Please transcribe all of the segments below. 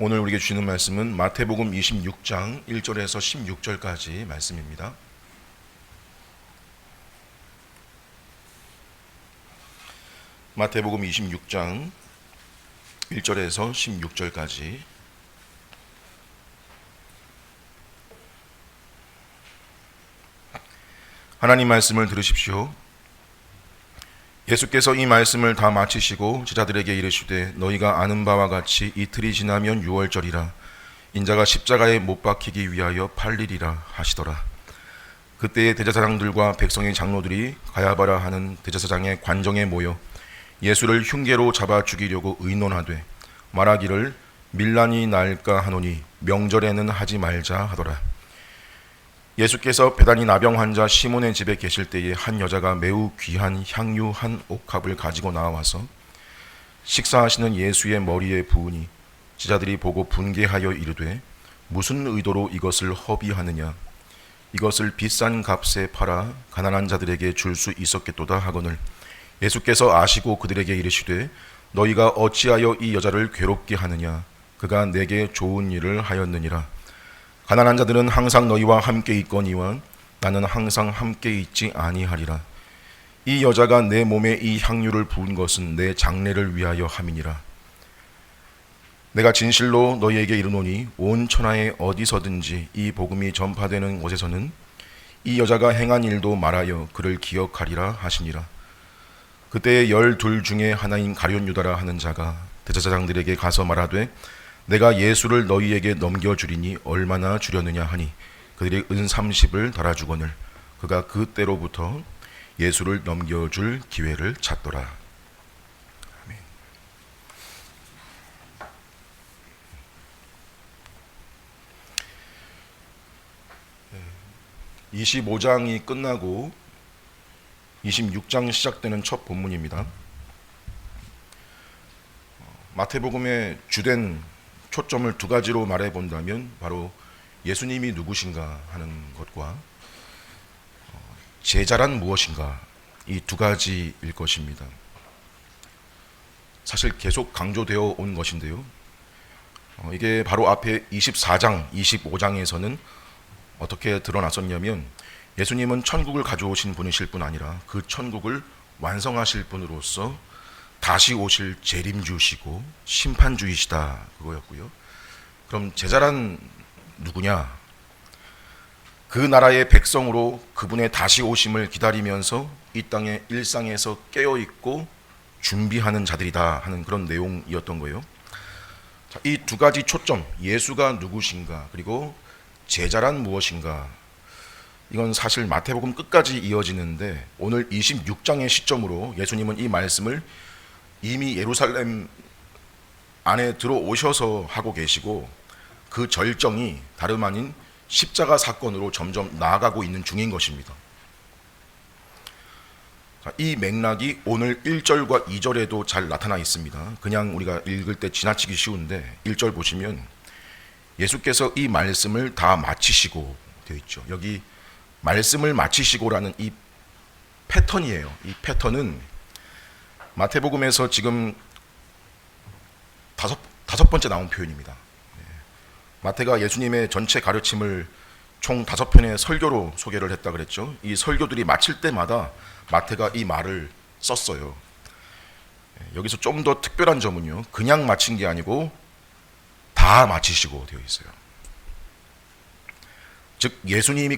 오늘 우리에게 주시는 말씀은 마태복음 26장 1절에서 16절까지 말씀입니다. 마태복음 26장 1절에서 16절까지. 하나님 말씀을 들으십시오. 예수께서 이 말씀을 다 마치시고 제자들에게 이르시되 너희가 아는 바와 같이 이틀이 지나면 유월절이라 인자가 십자가에 못 박히기 위하여 팔리리라 하시더라. 그때의 대제사장들과 백성의 장로들이 가야바라 하는 대제사장의 관정에 모여 예수를 흉계로 잡아 죽이려고 의논하되 말하기를 밀란이 날까 하노니 명절에는 하지 말자 하더라. 예수께서 베다니 나병 환자 시몬의 집에 계실 때에 한 여자가 매우 귀한 향유 한 옥합을 가지고 나와서 식사하시는 예수의 머리에 부으니 제자들이 보고 분개하여 이르되 무슨 의도로 이것을 허비하느냐, 이것을 비싼 값에 팔아 가난한 자들에게 줄 수 있었겠도다 하거늘 예수께서 아시고 그들에게 이르시되 너희가 어찌하여 이 여자를 괴롭게 하느냐, 그가 내게 좋은 일을 하였느니라. 가난한 자들은 항상 너희와 함께 있거니와 나는 항상 함께 있지 아니하리라. 이 여자가 내 몸에 이 향유를 부은 것은 내 장례를 위하여 함이니라. 내가 진실로 너희에게 이르노니 온 천하에 어디서든지 이 복음이 전파되는 곳에서는 이 여자가 행한 일도 말하여 그를 기억하리라 하시니라. 그때 12 중에 하나인 가룟 유다라 하는 자가 대제사장들에게 가서 말하되 내가 예수를 너희에게 넘겨주리니 얼마나 주려느냐 하니 그들이 은 30을 달아주거늘 그가 그때로부터 예수를 넘겨줄 기회를 찾더라. 아멘. 25장이 끝나고 26장 시작되는 첫 본문입니다. 마태복음의 주된 초점을 두 가지로 말해 본다면 바로 예수님이 누구신가 하는 것과 제자란 무엇인가, 이 두 가지일 것입니다. 사실 계속 강조되어 온 것인데요. 이게 바로 앞에 24장, 25장에서는 어떻게 드러났었냐면 예수님은 천국을 가져오신 분이실 뿐 아니라 그 천국을 완성하실 분으로서 다시 오실 재림주시고 심판주이시다, 그거였고요. 그럼 제자란 누구냐? 그 나라의 백성으로 그분의 다시 오심을 기다리면서 이 땅의 일상에서 깨어있고 준비하는 자들이다 하는 그런 내용이었던 거예요. 이 두 가지 초점, 예수가 누구신가 그리고 제자란 무엇인가, 이건 사실 마태복음 끝까지 이어지는데 오늘 26장의 시점으로 예수님은 이 말씀을 이미 예루살렘 안에 들어오셔서 하고 계시고 그 절정이 다름 아닌 십자가 사건으로 점점 나아가고 있는 중인 것입니다. 이 맥락이 오늘 1절과 2절에도 잘 나타나 있습니다. 그냥 우리가 읽을 때 지나치기 쉬운데 1절 보시면 예수께서 이 말씀을 다 마치시고 되어 있죠. 여기 말씀을 마치시고라는 이 패턴이에요. 이 패턴은 마태복음에서 지금 다섯 번째 나온 표현입니다. 마태가 예수님의 전체 가르침을 총 5편의 설교로 소개를 했다 그랬죠. 이 설교들이 마칠 때마다 마태가 이 말을 썼어요. 여기서 좀 더 특별한 점은요, 그냥 마친 게 아니고 다 마치시고 되어 있어요. 즉 예수님이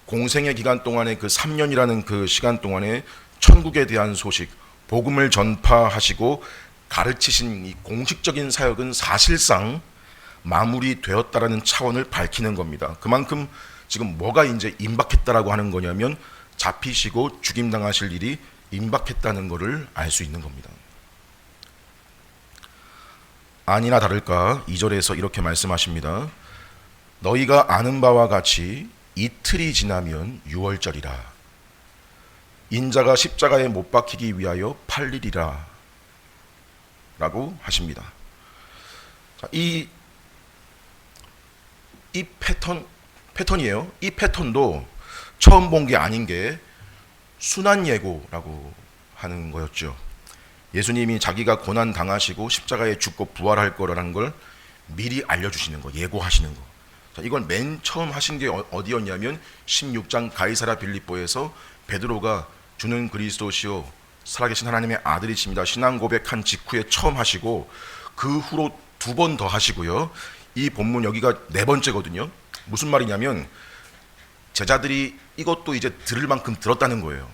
공생의 기간 동안에 그 3년이라는 그 시간 동안에 천국에 대한 소식, 복음을 전파하시고 가르치신 이 공식적인 사역은 사실상 마무리되었다라는 차원을 밝히는 겁니다. 그만큼 지금 뭐가 이제 임박했다라고 하는 거냐면 잡히시고 죽임당하실 일이 임박했다는 것을 알 수 있는 겁니다. 아니나 다를까 2절에서 이렇게 말씀하십니다. 너희가 아는 바와 같이 이틀이 지나면 유월절이라 인자가 십자가에 못 박히기 위하여 팔리리라 라고 하십니다. 이 패턴이에요. 이 패턴도 처음 본 게 아닌 게 순환 예고라고 하는 거였죠. 예수님이 자기가 고난 당하시고 십자가에 죽고 부활할 거라는 걸 미리 알려주시는 거, 예고하시는 거. 자, 이걸 맨 처음 하신 게 어디였냐면 16장 가이사랴 빌립보에서 베드로가 주는 그리스도시요 살아계신 하나님의 아들이십니다 신앙 고백한 직후에 처음 하시고, 그 후로 2번 더 하시고요. 이 본문 여기가 4번째거든요. 무슨 말이냐면 제자들이 이것도 이제 들을 만큼 들었다는 거예요.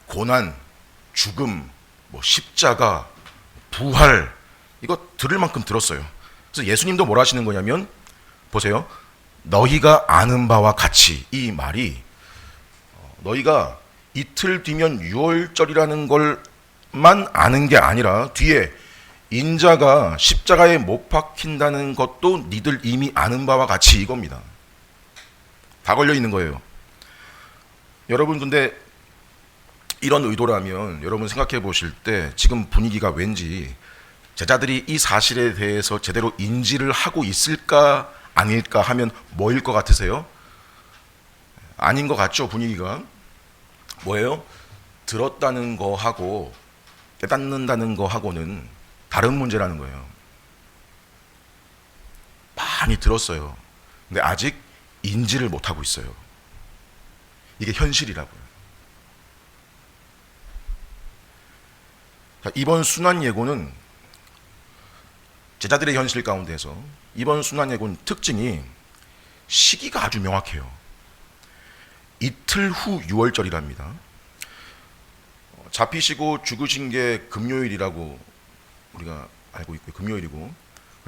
고난, 죽음, 십자가, 부활, 이거 들을 만큼 들었어요. 그래서 예수님도 뭐라 하시는 거냐면, 보세요, 너희가 아는 바와 같이, 이 말이 너희가 이틀 뒤면 유월절이라는 걸만 아는 게 아니라 뒤에 인자가 십자가에 못 박힌다는 것도 니들 이미 아는 바와 같이, 이겁니다. 다 걸려 있는 거예요. 여러분, 근데 이런 의도라면 여러분 생각해 보실 때 지금 분위기가 왠지 제자들이 이 사실에 대해서 제대로 인지를 하고 있을까 아닐까 하면 뭐일 것 같으세요? 아닌 것 같죠? 분위기가 뭐예요? 들었다는 거하고 깨닫는다는 거하고는 다른 문제라는 거예요. 많이 들었어요. 근데 아직 인지를 못하고 있어요. 이게 현실이라고요. 이번 순환 예고는 제자들의 현실 가운데서 이번 순환 예고는 특징이 시기가 아주 명확해요. 이틀 후 유월절이랍니다. 잡히시고 죽으신 게 금요일이라고 우리가 알고 있고요. 금요일이고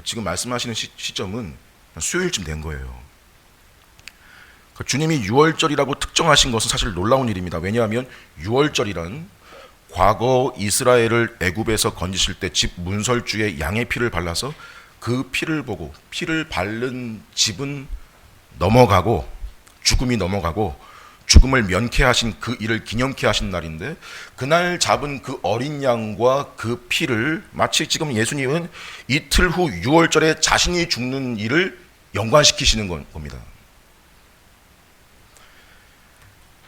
지금 말씀하시는 시점은 수요일쯤 된 거예요. 주님이 유월절이라고 특정하신 것은 사실 놀라운 일입니다. 왜냐하면 유월절이란 과거 이스라엘을 애굽에서 건지실 때 집 문설주에 양의 피를 발라서 그 피를 보고 피를 바른 집은 넘어가고 죽음이 넘어가고 죽음을 면케하신 그 일을 기념케 하신 날인데, 그날 잡은 그 어린 양과 그 피를 마치 지금 예수님은 이틀 후 유월절에 자신이 죽는 일을 연관시키시는 겁니다.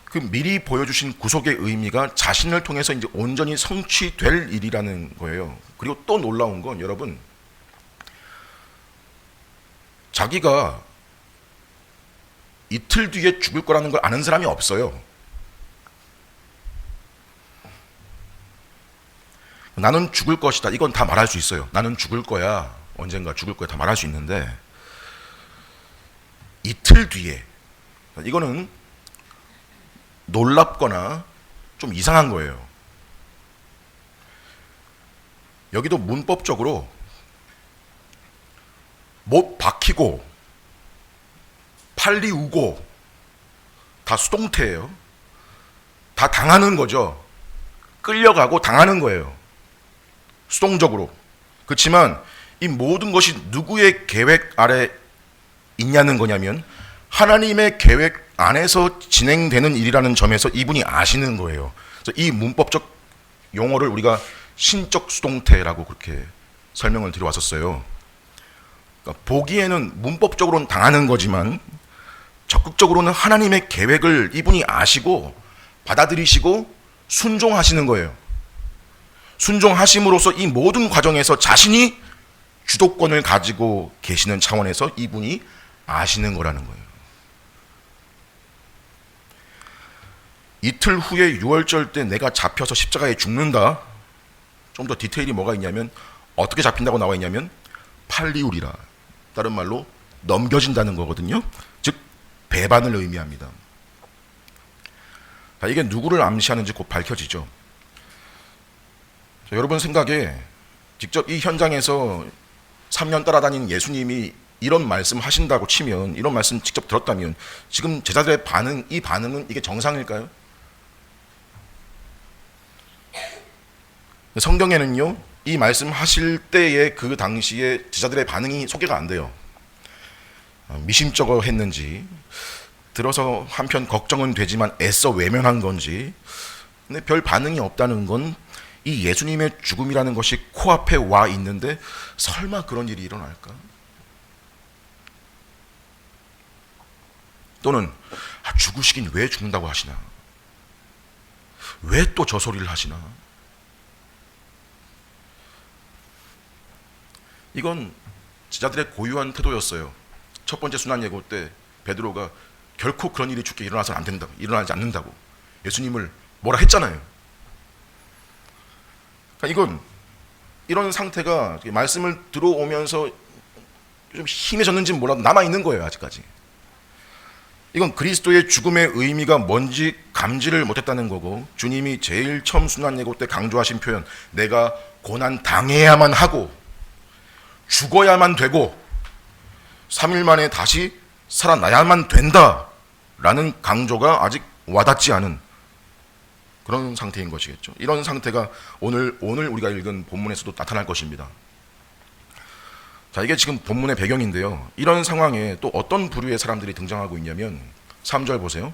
그 미리 보여주신 구속의 의미가 자신을 통해서 이제 온전히 성취될 일이라는 거예요. 그리고 또 놀라운 건 여러분, 자기가 이틀 뒤에 죽을 거라는 걸 아는 사람이 없어요. 나는 죽을 것이다, 이건 다 말할 수 있어요. 나는 죽을 거야, 언젠가 죽을 거야, 다 말할 수 있는데 이틀 뒤에, 이거는 놀랍거나 좀 이상한 거예요. 여기도 문법적으로 못 박히고 팔리 우고 다 수동태예요. 다 당하는 거죠. 끌려가고 당하는 거예요. 수동적으로. 그렇지만 이 모든 것이 누구의 계획 아래 있냐는 거냐면 하나님의 계획 안에서 진행되는 일이라는 점에서 이분이 아시는 거예요. 그래서 이 문법적 용어를 우리가 신적 수동태라고 그렇게 설명을 드려왔었어요. 그러니까 보기에는 문법적으로는 당하는 거지만 적극적으로는 하나님의 계획을 이분이 아시고 받아들이시고 순종하시는 거예요. 순종하심으로써 이 모든 과정에서 자신이 주도권을 가지고 계시는 차원에서 이분이 아시는 거라는 거예요. 이틀 후에 유월절 때 내가 잡혀서 십자가에 죽는다. 좀 더 디테일이 뭐가 있냐면, 어떻게 잡힌다고 나와 있냐면 팔리우리라, 다른 말로 넘겨진다는 거거든요. 즉 배반을 의미합니다. 자, 이게 누구를 암시하는지 곧 밝혀지죠. 자, 여러분 생각에 직접 이 현장에서 3년 따라다니는 예수님이 이런 말씀 하신다고 치면, 이런 말씀 직접 들었다면 지금 제자들의 반응, 이 반응은 이게 정상일까요? 성경에는요, 이 말씀 하실 때의 그 당시에 제자들의 반응이 소개가 안 돼요. 미심쩍어 했는지, 들어서 한편 걱정은 되지만 애써 외면한 건지, 근데 별 반응이 없다는 건 이 예수님의 죽음이라는 것이 코앞에 와 있는데 설마 그런 일이 일어날까? 또는 죽으시긴 왜 죽는다고 하시나? 왜 또 저 소리를 하시나? 이건 제자들의 고유한 태도였어요. 첫 번째 순환 예고 때 베드로가 결코 그런 일이 주께 일어나서는 안 된다고, 일어나지 않는다고 예수님을 뭐라 했잖아요. 그러니까 이건 이런 상태가 말씀을 들어오면서 좀 힘해졌는지는 몰라도 남아있는 거예요. 아직까지. 이건 그리스도의 죽음의 의미가 뭔지 감지를 못했다는 거고, 주님이 제일 처음 순환 예고 때 강조하신 표현, 내가 고난 당해야만 하고 죽어야만 되고 3일 만에 다시 살아나야만 된다라는 강조가 아직 와닿지 않은 그런 상태인 것이겠죠. 이런 상태가 오늘 우리가 읽은 본문에서도 나타날 것입니다. 자, 이게 지금 본문의 배경인데요. 이런 상황에 또 어떤 부류의 사람들이 등장하고 있냐면 3절 보세요.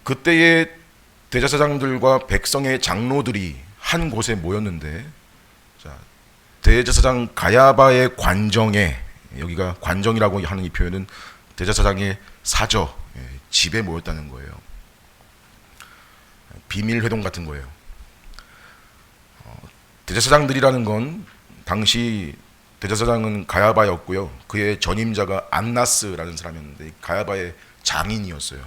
그때의 대제사장들과 백성의 장로들이 한 곳에 모였는데, 자, 대제사장 가야바의 관정에, 여기가 관정이라고 하는 이 표현은 대제사장의 사저, 집에 모였다는 거예요. 비밀 회동 같은 거예요. 대제사장들이라는 건 당시 대제사장은 가야바였고요. 그의 전임자가 안나스라는 사람이었는데 가야바의 장인이었어요.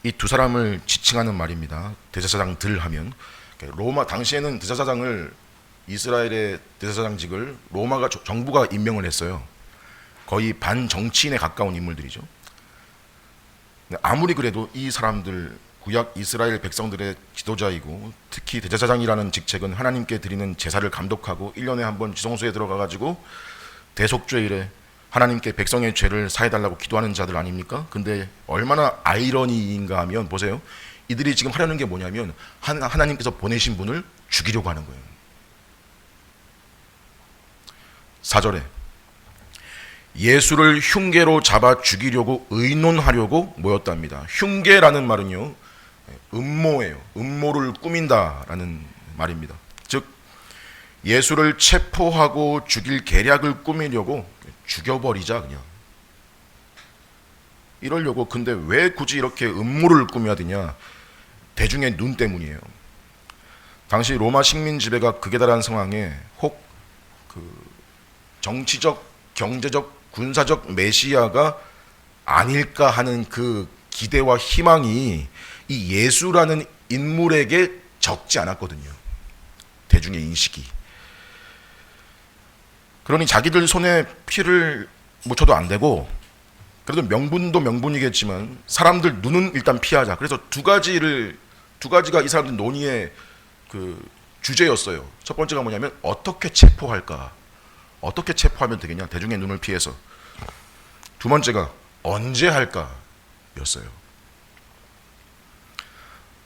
이 두 사람을 지칭하는 말입니다. 대제사장들 하면 로마 당시에는 대제사장을 이스라엘의 대제사장직을 로마가 정부가 임명을 했어요. 거의 반정치인에 가까운 인물들이죠. 아무리 그래도 이 사람들 구약 이스라엘 백성들의 지도자이고, 특히 대제사장이라는 직책은 하나님께 드리는 제사를 감독하고 1년에 한 번 지성소에 들어가가지고 대속죄일에 하나님께 백성의 죄를 사해달라고 기도하는 자들 아닙니까? 근데 얼마나 아이러니인가 하면 보세요. 이들이 지금 하려는 게 뭐냐면 하나님께서 보내신 분을 죽이려고 하는 거예요. 4절에 예수를 흉계로 잡아 죽이려고 의논하려고 모였답니다. 흉계라는 말은요, 음모예요. 음모를 꾸민다라는 말입니다. 즉 예수를 체포하고 죽일 계략을 꾸미려고 죽여버리자 그냥 이러려고. 근데 왜 굳이 이렇게 음모를 꾸며야 되냐? 대중의 눈 때문이에요. 당시 로마 식민 지배가 극에 달한 상황에 혹 정치적, 경제적, 군사적 메시아가 아닐까 하는 그 기대와 희망이 이 예수라는 인물에게 적지 않았거든요. 대중의 인식이. 그러니 자기들 손에 피를 묻혀도 안 되고, 그래도 명분도 명분이겠지만 사람들 눈은 일단 피하자. 그래서 두 가지가 이 사람들 논의의 그 주제였어요. 첫 번째가 뭐냐면 어떻게 체포할까? 어떻게 체포하면 되겠냐? 대중의 눈을 피해서. 두 번째가 언제 할까였어요.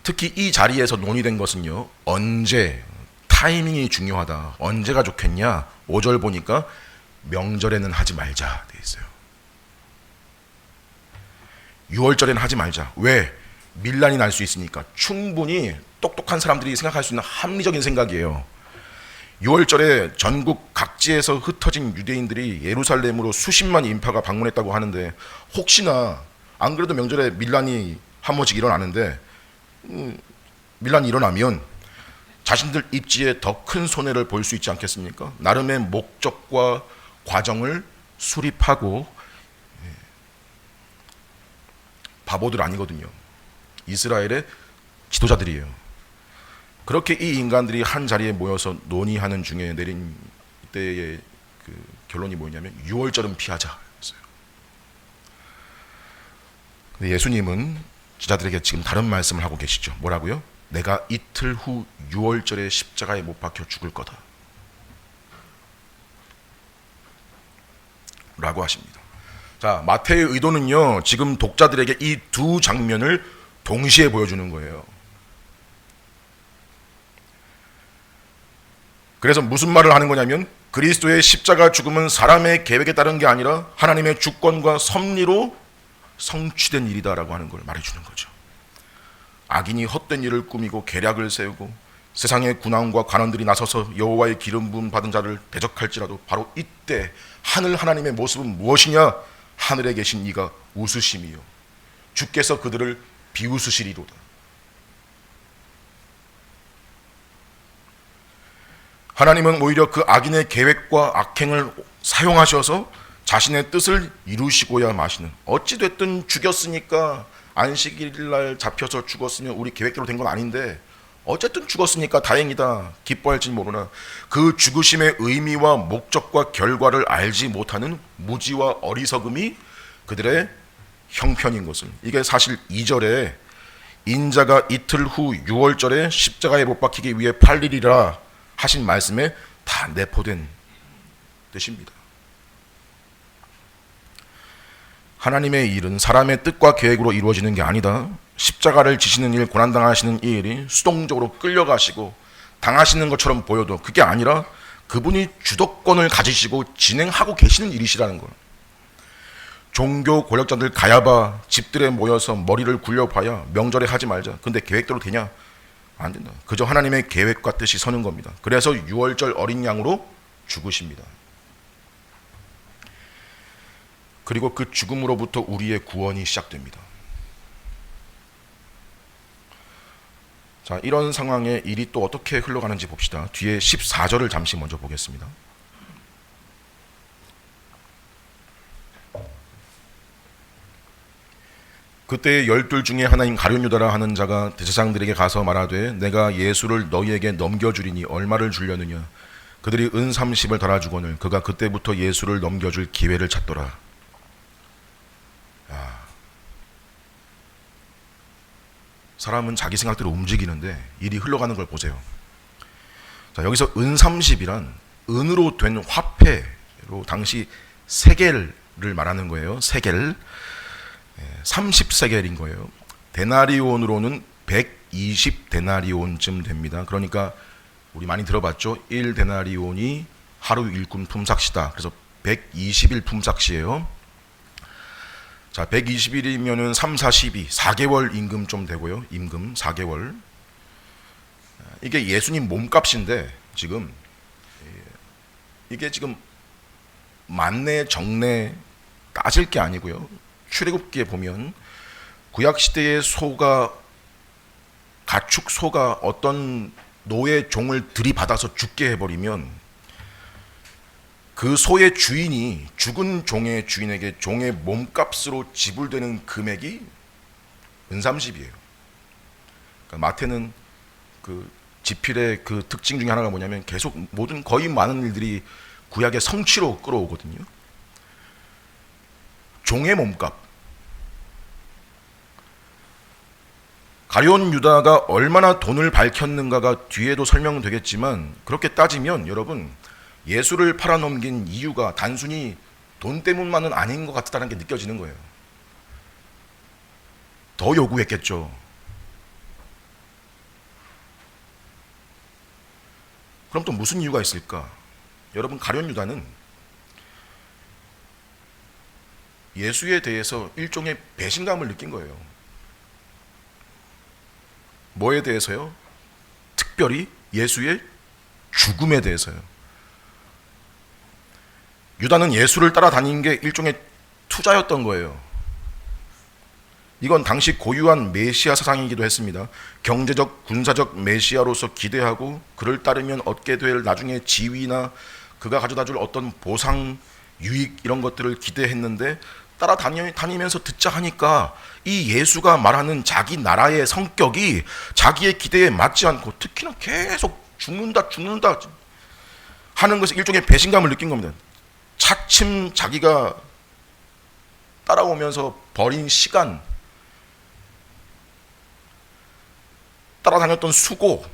특히 이 자리에서 논의된 것은요, 언제, 타이밍이 중요하다. 언제가 좋겠냐? 5절 보니까 명절에는 하지 말자 돼 있어요. 6월절에는 하지 말자. 왜? 밀란이 날 수 있으니까. 충분히 똑똑한 사람들이 생각할 수 있는 합리적인 생각이에요. 6월절에 전국 각지에서 흩어진 유대인들이 예루살렘으로 수십만 인파가 방문했다고 하는데, 혹시나 안 그래도 명절에 밀란이 한 번씩 일어나는데 밀란이 일어나면 자신들 입지에 더 큰 손해를 볼 수 있지 않겠습니까? 나름의 목적과 과정을 수립하고, 바보들 아니거든요. 이스라엘의 지도자들이에요. 그렇게 이 인간들이 한 자리에 모여서 논의하는 중에 내린 때의 그 결론이 뭐냐면 6월절은 피하자였어요. 근데 예수님은 제자들에게 지금 다른 말씀을 하고 계시죠. 뭐라고요? 내가 이틀 후 6월절에 십자가에 못 박혀 죽을 거다 라고 하십니다. 자, 마태의 의도는요, 지금 독자들에게 이 두 장면을 동시에 보여주는 거예요. 그래서 무슨 말을 하는 거냐면, 그리스도의 십자가 죽음은 사람의 계획에 따른 게 아니라 하나님의 주권과 섭리로 성취된 일이다라고 하는 걸 말해주는 거죠. 악인이 헛된 일을 꾸미고 계략을 세우고 세상의 군왕과 관원들이 나서서 여호와의 기름 부음 받은 자를 대적할지라도 바로 이때 하늘 하나님의 모습은 무엇이냐? 하늘에 계신 이가 웃으심이요 주께서 그들을 비웃으시리로다. 하나님은 오히려 그 악인의 계획과 악행을 사용하셔서 자신의 뜻을 이루시고야 마시는, 어찌됐든 죽였으니까 안식일날 잡혀서 죽었으면 우리 계획대로 된 건 아닌데 어쨌든 죽었으니까 다행이다 기뻐할지 모르나 그 죽으심의 의미와 목적과 결과를 알지 못하는 무지와 어리석음이 그들의 형편인 것을, 이게 사실 2절에 인자가 이틀 후 6월절에 십자가에 못 박히기 위해 팔리리라 하신 말씀에 다 내포된 뜻입니다. 하나님의 일은 사람의 뜻과 계획으로 이루어지는 게 아니다. 십자가를 지시는 일, 고난당하시는 이 일이 수동적으로 끌려가시고 당하시는 것처럼 보여도 그게 아니라 그분이 주도권을 가지시고 진행하고 계시는 일이시라는 걸. 종교 권력자들 가야바 집들에 모여서 머리를 굴려봐야 명절에 하지 말자. 근데 계획대로 되냐? 안 된다. 그저 하나님의 계획과 뜻이 서는 겁니다. 그래서 6월절 어린 양으로 죽으십니다. 그리고 그 죽음으로부터 우리의 구원이 시작됩니다. 자, 이런 상황에 일이 또 어떻게 흘러가는지 봅시다. 뒤에 14절을 잠시 먼저 보겠습니다. 그때 12 중에 하나인 가룟 유다라 하는 자가 대제사장들에게 가서 말하되 내가 예수를 너희에게 넘겨주리니 얼마를 주려느냐. 그들이 은 30을 달아주거늘 그가 그때부터 예수를 넘겨줄 기회를 찾더라. 사람은 자기 생각대로 움직이는데 일이 흘러가는 걸 보세요. 자, 여기서 은 30이란 은으로 된 화폐로 당시 세겔을 말하는 거예요. 세겔. 30세겔인 거예요. 데나리온으로는 120데나리온쯤 됩니다. 그러니까 우리 많이 들어봤죠. 1데나리온이 하루 일꾼 품삯이다. 그래서 120일 품삯이에요. 자, 120일이면은 3, 4, 12, 4개월 임금 좀 되고요. 임금 4개월. 이게 예수님 몸값인데 지금 이게 지금 만내 정내 따질 게 아니고요. 출애굽기에 보면 구약 시대의 소가, 가축 소가 어떤 노예 종을 들이받아서 죽게 해버리면 그 소의 주인이 죽은 종의 주인에게 종의 몸값으로 지불되는 금액이 은30이에요. 그러니까 마태는 그 지필의 그 특징 중에 하나가 뭐냐면 계속 모든 거의 많은 일들이 구약의 성취로 끌어오거든요. 종의 몸값. 가룟 유다가 얼마나 돈을 밝혔는가가 뒤에도 설명되겠지만 그렇게 따지면 여러분 예수를 팔아넘긴 이유가 단순히 돈 때문만은 아닌 것 같다는 게 느껴지는 거예요. 더 요구했겠죠. 그럼 또 무슨 이유가 있을까? 여러분, 가룟 유다는 예수에 대해서 일종의 배신감을 느낀 거예요. 뭐에 대해서요? 특별히 예수의 죽음에 대해서요. 유다는 예수를 따라다닌 게 일종의 투자였던 거예요. 이건 당시 고유한 메시아 사상이기도 했습니다. 경제적, 군사적 메시아로서 기대하고 그를 따르면 얻게 될 나중에 지위나 그가 가져다 줄 어떤 보상, 유익 이런 것들을 기대했는데 따라다니면서 듣자 하니까 이 예수가 말하는 자기 나라의 성격이 자기의 기대에 맞지 않고 특히나 계속 죽는다 하는 것에 일종의 배신감을 느낀 겁니다. 차츰 자기가 따라오면서 버린 시간, 따라다녔던 수고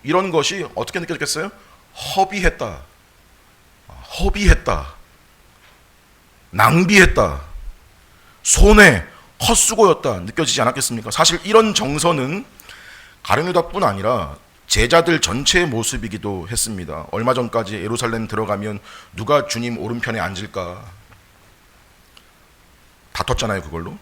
이런 것이 어떻게 느껴졌겠어요? 허비했다, 낭비했다, 손해, 헛수고였다 느껴지지 않았겠습니까? 사실 이런 정서는 가룟 유다뿐 아니라 제자들 전체의 모습이기도 했습니다. 얼마 전까지 예루살렘 들어가면 누가 주님 오른편에 앉을까 다퉜잖아요. 그걸로.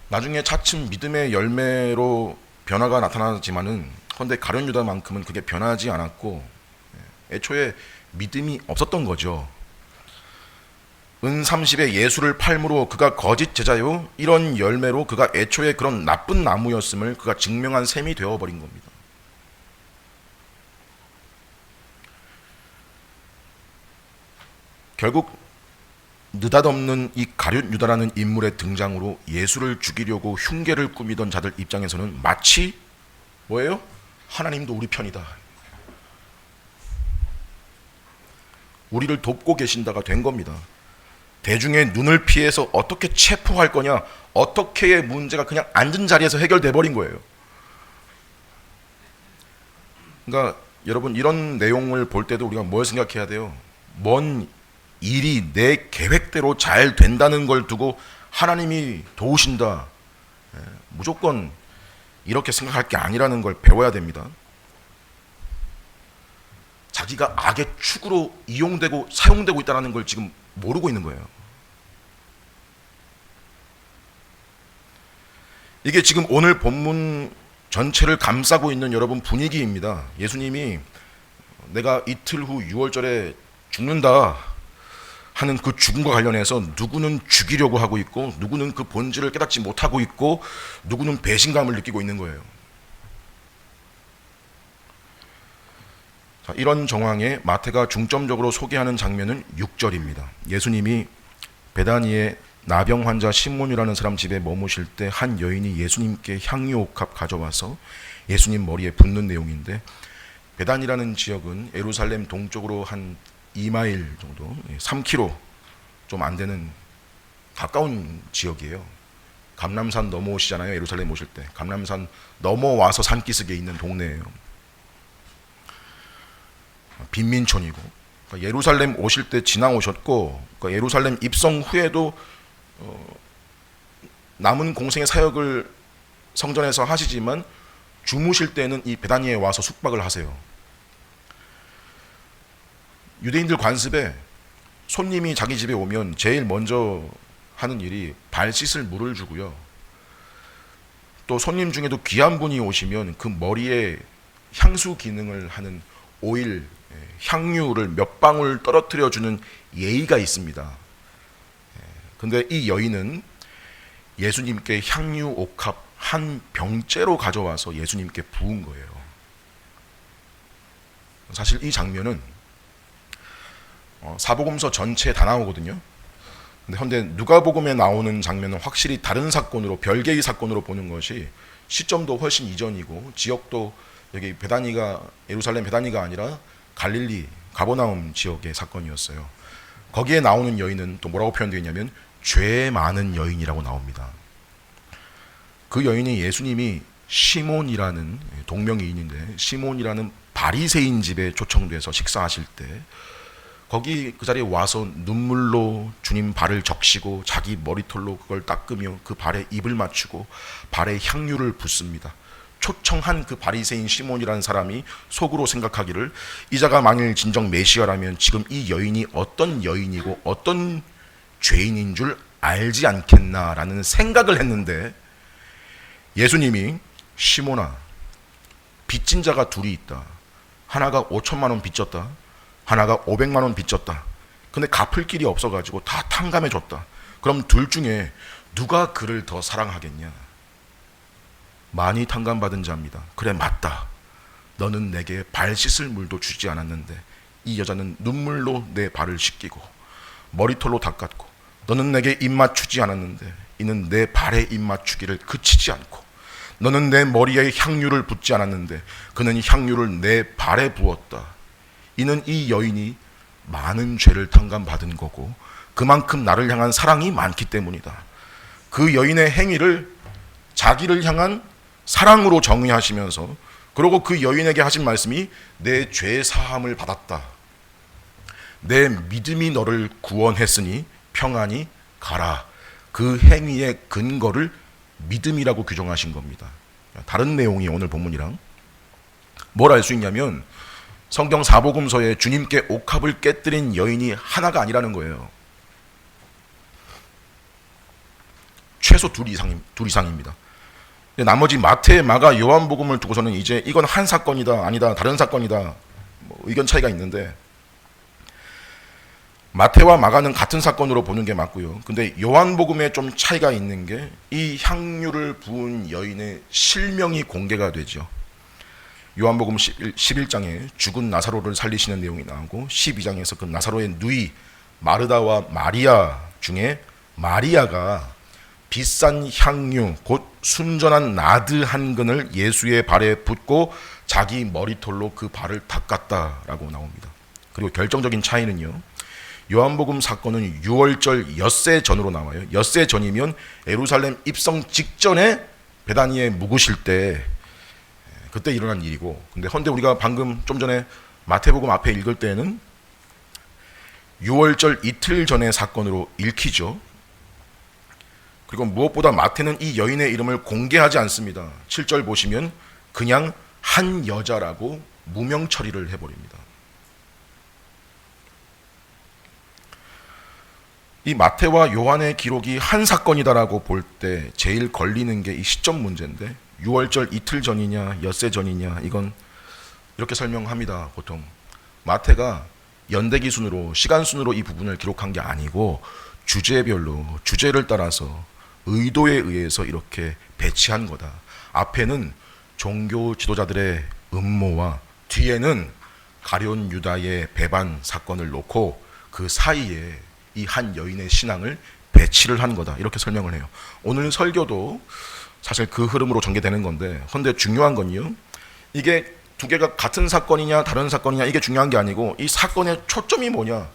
나중에 차츰 믿음의 열매로 변화가 나타나지만은 그런데 가룟 유다만큼은 그게 변하지 않았고 애초에 믿음이 없었던 거죠. 은 30에 예수를 팔므로 그가 거짓 제자요, 이런 열매로 그가 애초에 그런 나쁜 나무였음을 그가 증명한 셈이 되어버린 겁니다. 결국 느닷없는 이 가룟 유다라는 인물의 등장으로 예수를 죽이려고 흉계를 꾸미던 자들 입장에서는 마치 뭐예요? 하나님도 우리 편이다, 우리를 돕고 계신다가 된 겁니다. 대중의 눈을 피해서 어떻게 체포할 거냐, 어떻게의 문제가 그냥 앉은 자리에서 해결돼 버린 거예요. 그러니까 여러분, 이런 내용을 볼 때도 우리가 뭘 생각해야 돼요? 뭔 일이 내 계획대로 잘 된다는 걸 두고 하나님이 도우신다, 무조건 이렇게 생각할 게 아니라는 걸 배워야 됩니다. 자기가 악의 축으로 이용되고 사용되고 있다는 걸 지금 모르고 있는 거예요. 이게 지금 오늘 본문 전체를 감싸고 있는 여러분 분위기입니다. 예수님이 내가 이틀 후 6월절에 죽는다 하는 그 죽음과 관련해서 누구는 죽이려고 하고 있고, 누구는 그 본질을 깨닫지 못하고 있고, 누구는 배신감을 느끼고 있는 거예요. 자, 이런 정황에 마태가 중점적으로 소개하는 장면은 6절입니다. 예수님이 베다니의 나병 환자 시몬이라는 사람 집에 머무실 때 한 여인이 예수님께 향유 옥합 가져와서 예수님 머리에 붓는 내용인데, 베다니라는 지역은 예루살렘 동쪽으로 한 2마일 정도, 3km 좀 안 되는 가까운 지역이에요. 감람산 넘어오시잖아요. 예루살렘 오실 때 감람산 넘어와서 산기슭에 있는 동네예요. 빈민촌이고, 그러니까 예루살렘 오실 때 지나오셨고, 그러니까 예루살렘 입성 후에도 남은 공생의 사역을 성전에서 하시지만 주무실 때는 이 베다니에 와서 숙박을 하세요. 유대인들 관습에 손님이 자기 집에 오면 제일 먼저 하는 일이 발 씻을 물을 주고요. 또 손님 중에도 귀한 분이 오시면 그 머리에 향수 기능을 하는 오일, 향유를 몇 방울 떨어뜨려 주는 예의가 있습니다. 근데 이 여인은 예수님께 향유 옥합 한 병째로 가져와서 예수님께 부은 거예요. 사실 이 장면은 사복음서 전체에 다 나오거든요. 근데 현대 누가복음에 나오는 장면은 확실히 다른 사건으로, 별개의 사건으로 보는 것이 시점도 훨씬 이전이고, 지역도 여기 베다니가 예루살렘 베다니가 아니라 갈릴리 가버나움 지역의 사건이었어요. 거기에 나오는 여인은 또 뭐라고 표현되어 있냐면 죄 많은 여인이라고 나옵니다. 그 여인이 예수님이 시몬이라는 동명이인인데, 시몬이라는 바리새인 집에 초청돼서 식사하실 때 거기 그 자리에 와서 눈물로 주님 발을 적시고 자기 머리털로 그걸 닦으며 그 발에 입을 맞추고 발에 향유를 붓습니다. 초청한 그 바리새인 시몬이라는 사람이 속으로 생각하기를, 이자가 만일 진정 메시아라면 지금 이 여인이 어떤 여인이고 어떤 죄인인 줄 알지 않겠나라는 생각을 했는데, 예수님이 시몬아, 빚진 자가 둘이 있다. 하나가 5천만 원 빚졌다. 하나가 500만 원 빚졌다. 근데 갚을 길이 없어가지고 다 탕감해 줬다. 그럼 둘 중에 누가 그를 더 사랑하겠냐? 많이 탕감받은 자입니다. 그래, 맞다. 너는 내게 발 씻을 물도 주지 않았는데 이 여자는 눈물로 내 발을 씻기고 머리털로 닦았고, 너는 내게 입맛 주지 않았는데 이는 내 발에 입맛 주기를 그치지 않고, 너는 내 머리에 향유를 붓지 않았는데 그는 향유를 내 발에 부었다. 이는 이 여인이 많은 죄를 탕감받은 거고 그만큼 나를 향한 사랑이 많기 때문이다. 그 여인의 행위를 자기를 향한 사랑으로 정의하시면서, 그리고 그 여인에게 하신 말씀이 내 죄 사함을 받았다. 내 믿음이 너를 구원했으니 평안히 가라. 그 행위의 근거를 믿음이라고 규정하신 겁니다. 다른 내용이 오늘 본문이랑 뭘 알 수 있냐면, 성경 사복음서에 주님께 옥합을 깨뜨린 여인이 하나가 아니라는 거예요. 최소 둘 이상입니다. 나머지 마태, 마가, 요한복음을 두고서는 이제 이건 한 사건이다, 아니다, 다른 사건이다, 의견 차이가 있는데, 마태와 마가는 같은 사건으로 보는 게 맞고요. 근데 요한복음에 좀 차이가 있는 게, 이 향유를 부은 여인의 실명이 공개가 되죠. 요한복음 11장에 죽은 나사로를 살리시는 내용이 나오고, 12장에서 그 나사로의 누이 마르다와 마리아 중에 마리아가 비싼 향유 곧 순전한 나드 한 근을 예수의 발에 붓고 자기 머리털로 그 발을 닦았다라고 나옵니다. 그리고 결정적인 차이는요, 요한복음 사건은 6월절 엿새 전으로 나와요. 엿새 전이면 예루살렘 입성 직전에 베다니에 묵으실 때 그때 일어난 일이고, 근데 헌데 우리가 방금 좀 전에 마태복음 앞에 읽을 때는 6월절 이틀 전의 사건으로 읽히죠. 그리고 무엇보다 마태는 이 여인의 이름을 공개하지 않습니다. 7절 보시면 그냥 한 여자라고 무명 처리를 해버립니다. 이 마태와 요한의 기록이 한 사건이다라고 볼 때 제일 걸리는 게 이 시점 문제인데, 6월절 이틀 전이냐 엿새 전이냐, 이건 이렇게 설명합니다. 보통 마태가 연대기 순으로 시간 순으로 이 부분을 기록한 게 아니고 주제별로 주제를 따라서 의도에 의해서 이렇게 배치한 거다. 앞에는 종교 지도자들의 음모와 뒤에는 가룟 유다의 배반 사건을 놓고 그 사이에 이 한 여인의 신앙을 배치를 한 거다, 이렇게 설명을 해요. 오늘 설교도 사실 그 흐름으로 전개되는 건데, 근데 중요한 건요, 이게 두 개가 같은 사건이냐 다른 사건이냐 이게 중요한 게 아니고 이 사건의 초점이 뭐냐,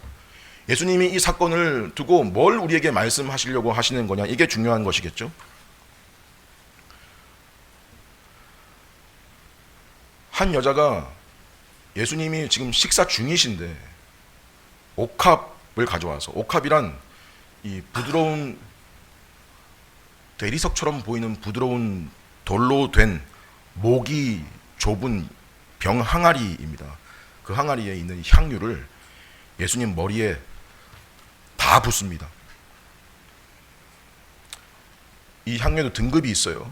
예수님이 이 사건을 두고 뭘 우리에게 말씀하시려고 하시는 거냐, 이게 중요한 것이겠죠. 한 여자가 예수님이 지금 식사 중이신데 옥합을 가져와서, 옥합이란 이 부드러운 대리석처럼 보이는 부드러운 돌로 된 목이 좁은 병 항아리입니다. 그 항아리에 있는 향유를 예수님 머리에 다 붓습니다. 이 향유도 등급이 있어요.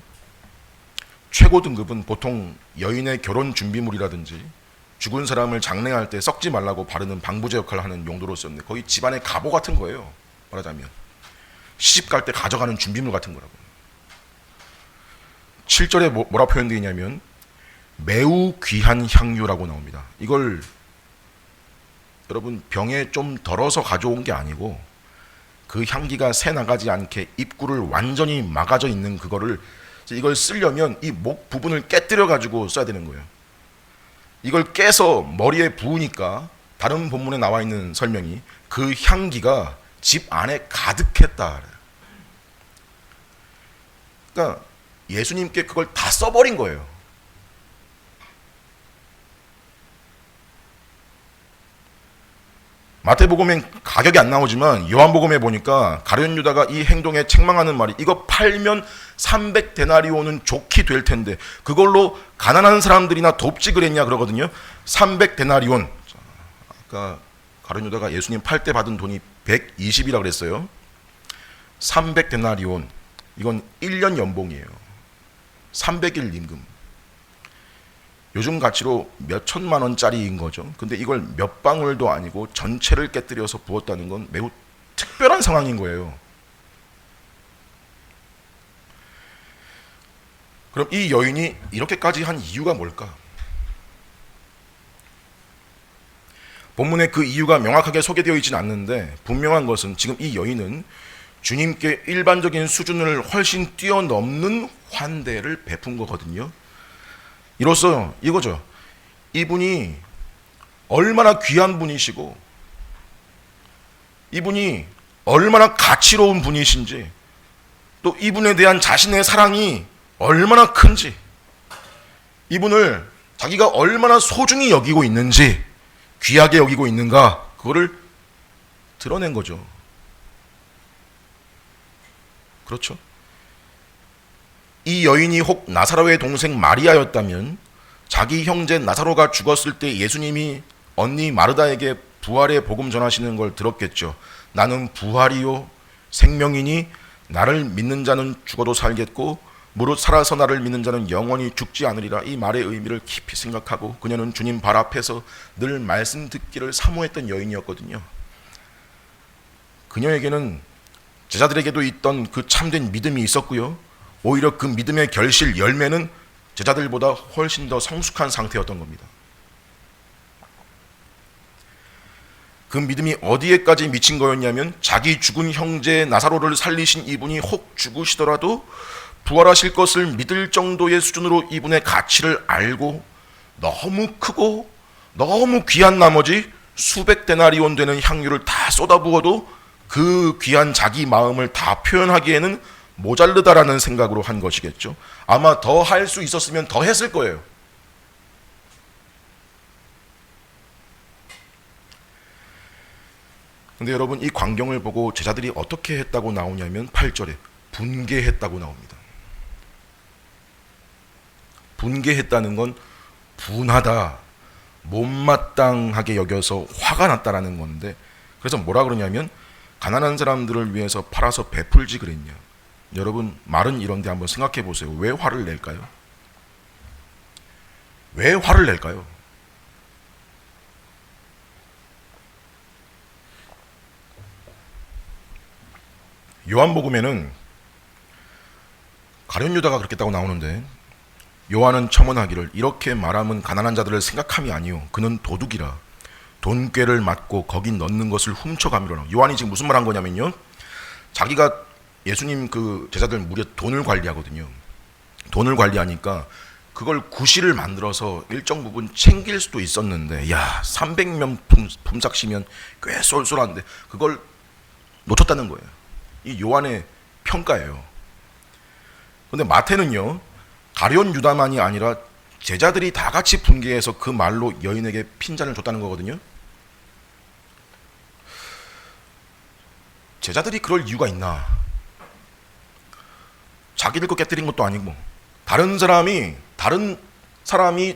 최고 등급은 보통 여인의 결혼 준비물이라든지 죽은 사람을 장례할 때 썩지 말라고 바르는 방부제 역할을 하는 용도로 썼는데, 거의 집안의 갑오 같은 거예요. 말하자면 시집 갈 때 가져가는 준비물 같은 거라고. 7절에 뭐라 표현되어 있냐면 매우 귀한 향유라고 나옵니다. 이걸 여러분 병에 좀 덜어서 가져온 게 아니고 그 향기가 새 나가지 않게 입구를 완전히 막아져 있는 그거를, 이걸 쓰려면 이 목 부분을 깨뜨려 가지고 써야 되는 거예요. 이걸 깨서 머리에 부으니까 다른 본문에 나와 있는 설명이 그 향기가 집 안에 가득했다. 그러니까 예수님께 그걸 다 써버린 거예요. 마태복음엔 가격이 안 나오지만 요한복음에 보니까 가룟 유다가 이 행동에 책망하는 말이, 이거 팔면 300데나리온은 좋게 될 텐데 그걸로 가난한 사람들이나 돕지 그랬냐 그러거든요. 300데나리온. 아까 가룟 유다가 예수님 팔 때 받은 돈이 120이라 그랬어요. 300데나리온. 이건 1년 연봉이에요. 300일 임금. 요즘 가치로 몇 천만 원짜리인 거죠. 근데 이걸 몇 방울도 아니고 전체를 깨뜨려서 부었다는 건 매우 특별한 상황인 거예요. 그럼 이 여인이 이렇게까지 한 이유가 뭘까? 본문에 그 이유가 명확하게 소개되어 있지는 않는데, 분명한 것은 지금 이 여인은 주님께 일반적인 수준을 훨씬 뛰어넘는 환대를 베푼 거거든요. 이로써 이거죠. 이분이 얼마나 귀한 분이시고 이분이 얼마나 가치로운 분이신지, 또 이분에 대한 자신의 사랑이 얼마나 큰지, 이분을 자기가 얼마나 소중히 여기고 있는지, 귀하게 여기고 있는가, 그거를 드러낸 거죠. 그렇죠? 이 여인이 혹 나사로의 동생 마리아였다면 자기 형제 나사로가 죽었을 때 예수님이 언니 마르다에게 부활의 복음 전하시는 걸 들었겠죠. 나는 부활이요 생명이니 나를 믿는 자는 죽어도 살겠고 무릇 살아서 나를 믿는 자는 영원히 죽지 않으리라. 이 말의 의미를 깊이 생각하고 그녀는 주님 발 앞에서 늘 말씀 듣기를 사모했던 여인이었거든요. 그녀에게는 제자들에게도 있던 그 참된 믿음이 있었고요. 오히려 그 믿음의 결실 열매는 제자들보다 훨씬 더 성숙한 상태였던 겁니다. 그 믿음이 어디에까지 미친 거였냐면 자기 죽은 형제 나사로를 살리신 이분이 혹 죽으시더라도 부활하실 것을 믿을 정도의 수준으로 이분의 가치를 알고 너무 크고 너무 귀한 나머지 수백 데나리온 되는 향유를 다 쏟아부어도 그 귀한 자기 마음을 다 표현하기에는 모자르다라는 생각으로 한 것이겠죠. 아마 더 할 수 있었으면 더 했을 거예요. 근데 여러분, 이 광경을 보고 제자들이 어떻게 했다고 나오냐면 8절에 분개했다고 나옵니다. 분개했다는 건 분하다, 못마땅하게 여겨서 화가 났다라는 건데, 그래서 뭐라 그러냐면 가난한 사람들을 위해서 팔아서 베풀지 그랬냐. 여러분, 말은 이런데 한번 생각해 보세요. 왜 화를 낼까요? 왜 화를 낼까요? 요한복음에는 가룟 유다가 그렇게 했다고 나오는데, 요한은 첨언하기를 이렇게 말하면 가난한 자들을 생각함이 아니요 그는 도둑이라 돈꾀를 맞고 거기 넣는 것을 훔쳐가미로라. 요한이 지금 무슨 말 한 거냐면요, 자기가 예수님 그 제자들 무려 돈을 관리하거든요. 돈을 관리하니까 그걸 구실을 만들어서 일정 부분 챙길 수도 있었는데, 야 300명 품삯이면 꽤 쏠쏠한데 그걸 놓쳤다는 거예요. 이 요한의 평가예요. 근데 마태는요, 가룟 유다만이 아니라 제자들이 다 같이 분개해서 그 말로 여인에게 핀잔을 줬다는 거거든요. 제자들이 그럴 이유가 있나? 자기들 거 깨뜨린 것도 아니고 다른 사람이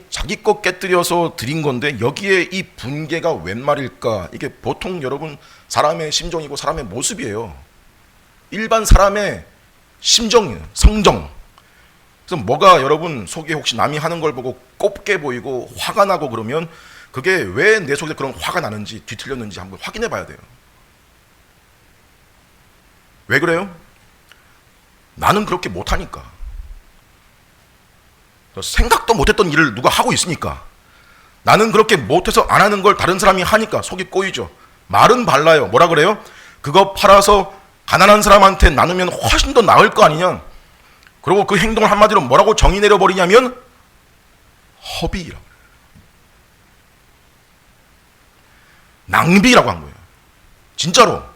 자기 거 깨뜨려서 드린 건데 여기에 이 분개가 웬 말일까? 이게 보통 여러분 사람의 심정이고 사람의 모습이에요. 일반 사람의 심정이에요. 성정. 그래서 뭐가 여러분 속에 혹시 남이 하는 걸 보고 곱게 보이고 화가 나고 그러면 그게 왜 내 속에 그런 화가 나는지 뒤틀렸는지 한번 확인해 봐야 돼요. 왜 그래요? 나는 그렇게 못하니까. 생각도 못했던 일을 누가 하고 있으니까. 나는 그렇게 못해서 안 하는 걸 다른 사람이 하니까 속이 꼬이죠. 말은 발라요. 뭐라 그래요? 그거 팔아서 가난한 사람한테 나누면 훨씬 더 나을 거 아니냐. 그리고 그 행동을 한마디로 뭐라고 정의 내려버리냐면 허비라고, 낭비라고 한 거예요. 진짜로.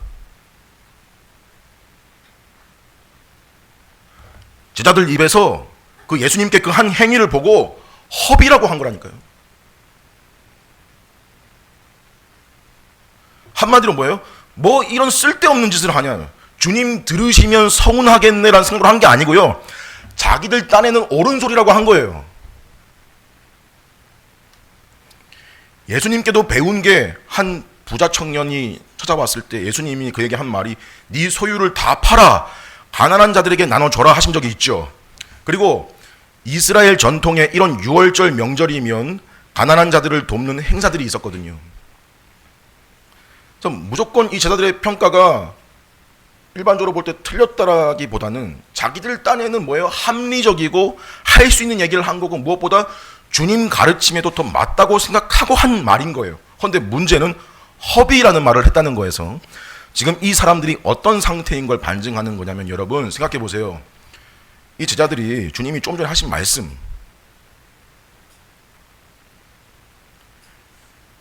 제자들 입에서 그 예수님께 그 한 행위를 보고 허비라고 한 거라니까요. 한마디로 뭐예요? 뭐 이런 쓸데없는 짓을 하냐. 주님 들으시면 서운하겠네라는 생각으로 한 게 아니고요, 자기들 딴에는 옳은 소리라고 한 거예요. 예수님께도 배운 게, 한 부자 청년이 찾아왔을 때 예수님이 그에게 한 말이 네 소유를 다 팔아 가난한 자들에게 나눠줘라 하신 적이 있죠. 그리고 이스라엘 전통에 이런 6월절 명절이면 가난한 자들을 돕는 행사들이 있었거든요. 그래서 무조건 이 제자들의 평가가 일반적으로 볼 때 틀렸다라기보다는 자기들 딴에는 뭐예요? 합리적이고 할 수 있는 얘기를 한 거고, 무엇보다 주님 가르침에도 더 맞다고 생각하고 한 말인 거예요. 그런데 문제는 허비라는 말을 했다는 거에서 지금 이 사람들이 어떤 상태인 걸 반증하는 거냐면, 여러분 생각해 보세요. 이 제자들이 주님이 좀 전에 하신 말씀,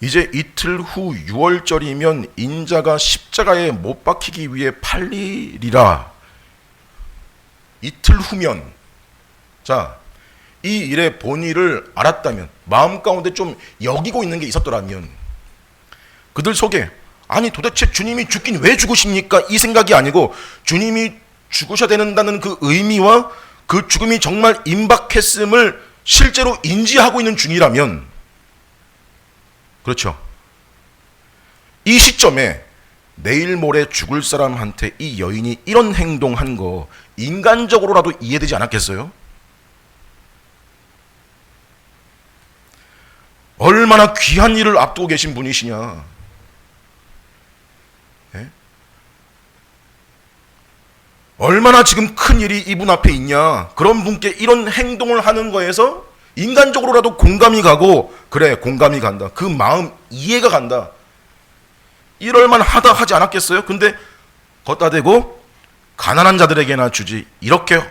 이제 이틀 후 6월절이면 인자가 십자가에 못 박히기 위해 팔리리라. 이틀 후면, 자, 이 일의 본의를 알았다면, 마음 가운데 좀 여기고 있는 게 있었더라면, 그들 속에 아니 도대체 주님이 죽긴 왜 죽으십니까? 이 생각이 아니고 주님이 죽으셔야 된다는 그 의미와 그 죽음이 정말 임박했음을 실제로 인지하고 있는 중이라면, 그렇죠, 이 시점에 내일 모레 죽을 사람한테 이 여인이 이런 행동한 거 인간적으로라도 이해되지 않았겠어요? 얼마나 귀한 일을 앞두고 계신 분이시냐. 네? 얼마나 지금 큰 일이 이분 앞에 있냐. 그런 분께 이런 행동을 하는 거에서 인간적으로라도 공감이 가고, 그래 공감이 간다, 그 마음 이해가 간다. 이럴만 하다 하지 않았겠어요? 근데 걷다 대고 가난한 자들에게나 주지 이렇게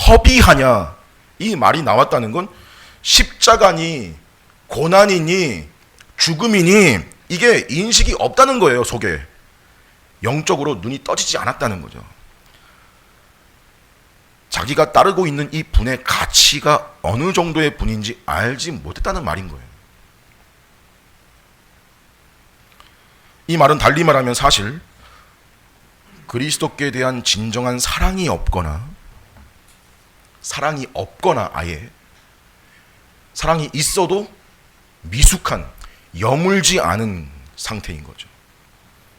허비하냐, 이 말이 나왔다는 건 십자가니 고난이니 죽음이니 이게 인식이 없다는 거예요. 속에 영적으로 눈이 떠지지 않았다는 거죠. 자기가 따르고 있는 이 분의 가치가 어느 정도의 분인지 알지 못했다는 말인 거예요. 이 말은 달리 말하면 사실 그리스도께 대한 진정한 사랑이 없거나 아예 사랑이 있어도 미숙한, 여물지 않은 상태인 거죠.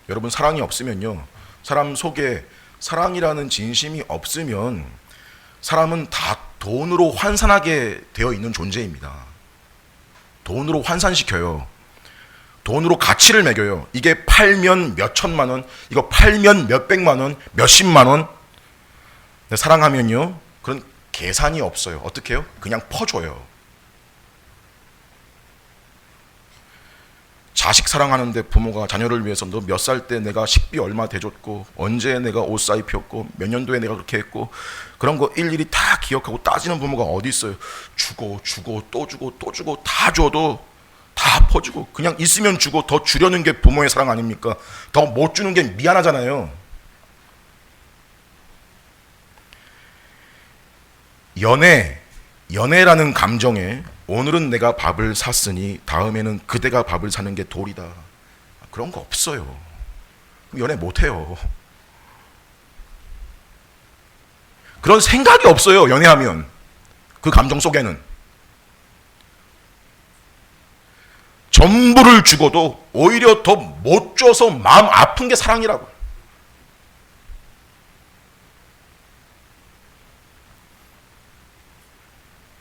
여러분, 사랑이 없으면요, 사람 속에 사랑이라는 진심이 없으면 사람은 다 돈으로 환산하게 되어 있는 존재입니다. 돈으로 환산시켜요. 돈으로 가치를 매겨요. 이게 팔면 몇 천만 원, 이거 팔면 몇 백만 원, 몇십만 원. 근데 사랑하면요, 그런 계산이 없어요. 어떻게 해요? 그냥 퍼줘요. 자식 사랑하는데 부모가 자녀를 위해서 너 몇 살 때 내가 식비 얼마 대줬고, 언제 내가 옷 사 입혔고, 몇 년도에 내가 그렇게 했고, 그런 거 일일이 다 기억하고 따지는 부모가 어디 있어요? 주고 또 주고 또 주고 다 줘도 다 퍼주고, 그냥 있으면 주고 더 주려는 게 부모의 사랑 아닙니까? 더 못 주는 게 미안하잖아요. 연애라는 감정에 오늘은 내가 밥을 샀으니 다음에는 그대가 밥을 사는 게 도리다, 그런 거 없어요. 연애 못해요. 그런 생각이 없어요. 연애하면 그 감정 속에는 전부를 주고도 오히려 더 못 줘서 마음 아픈 게 사랑이라고.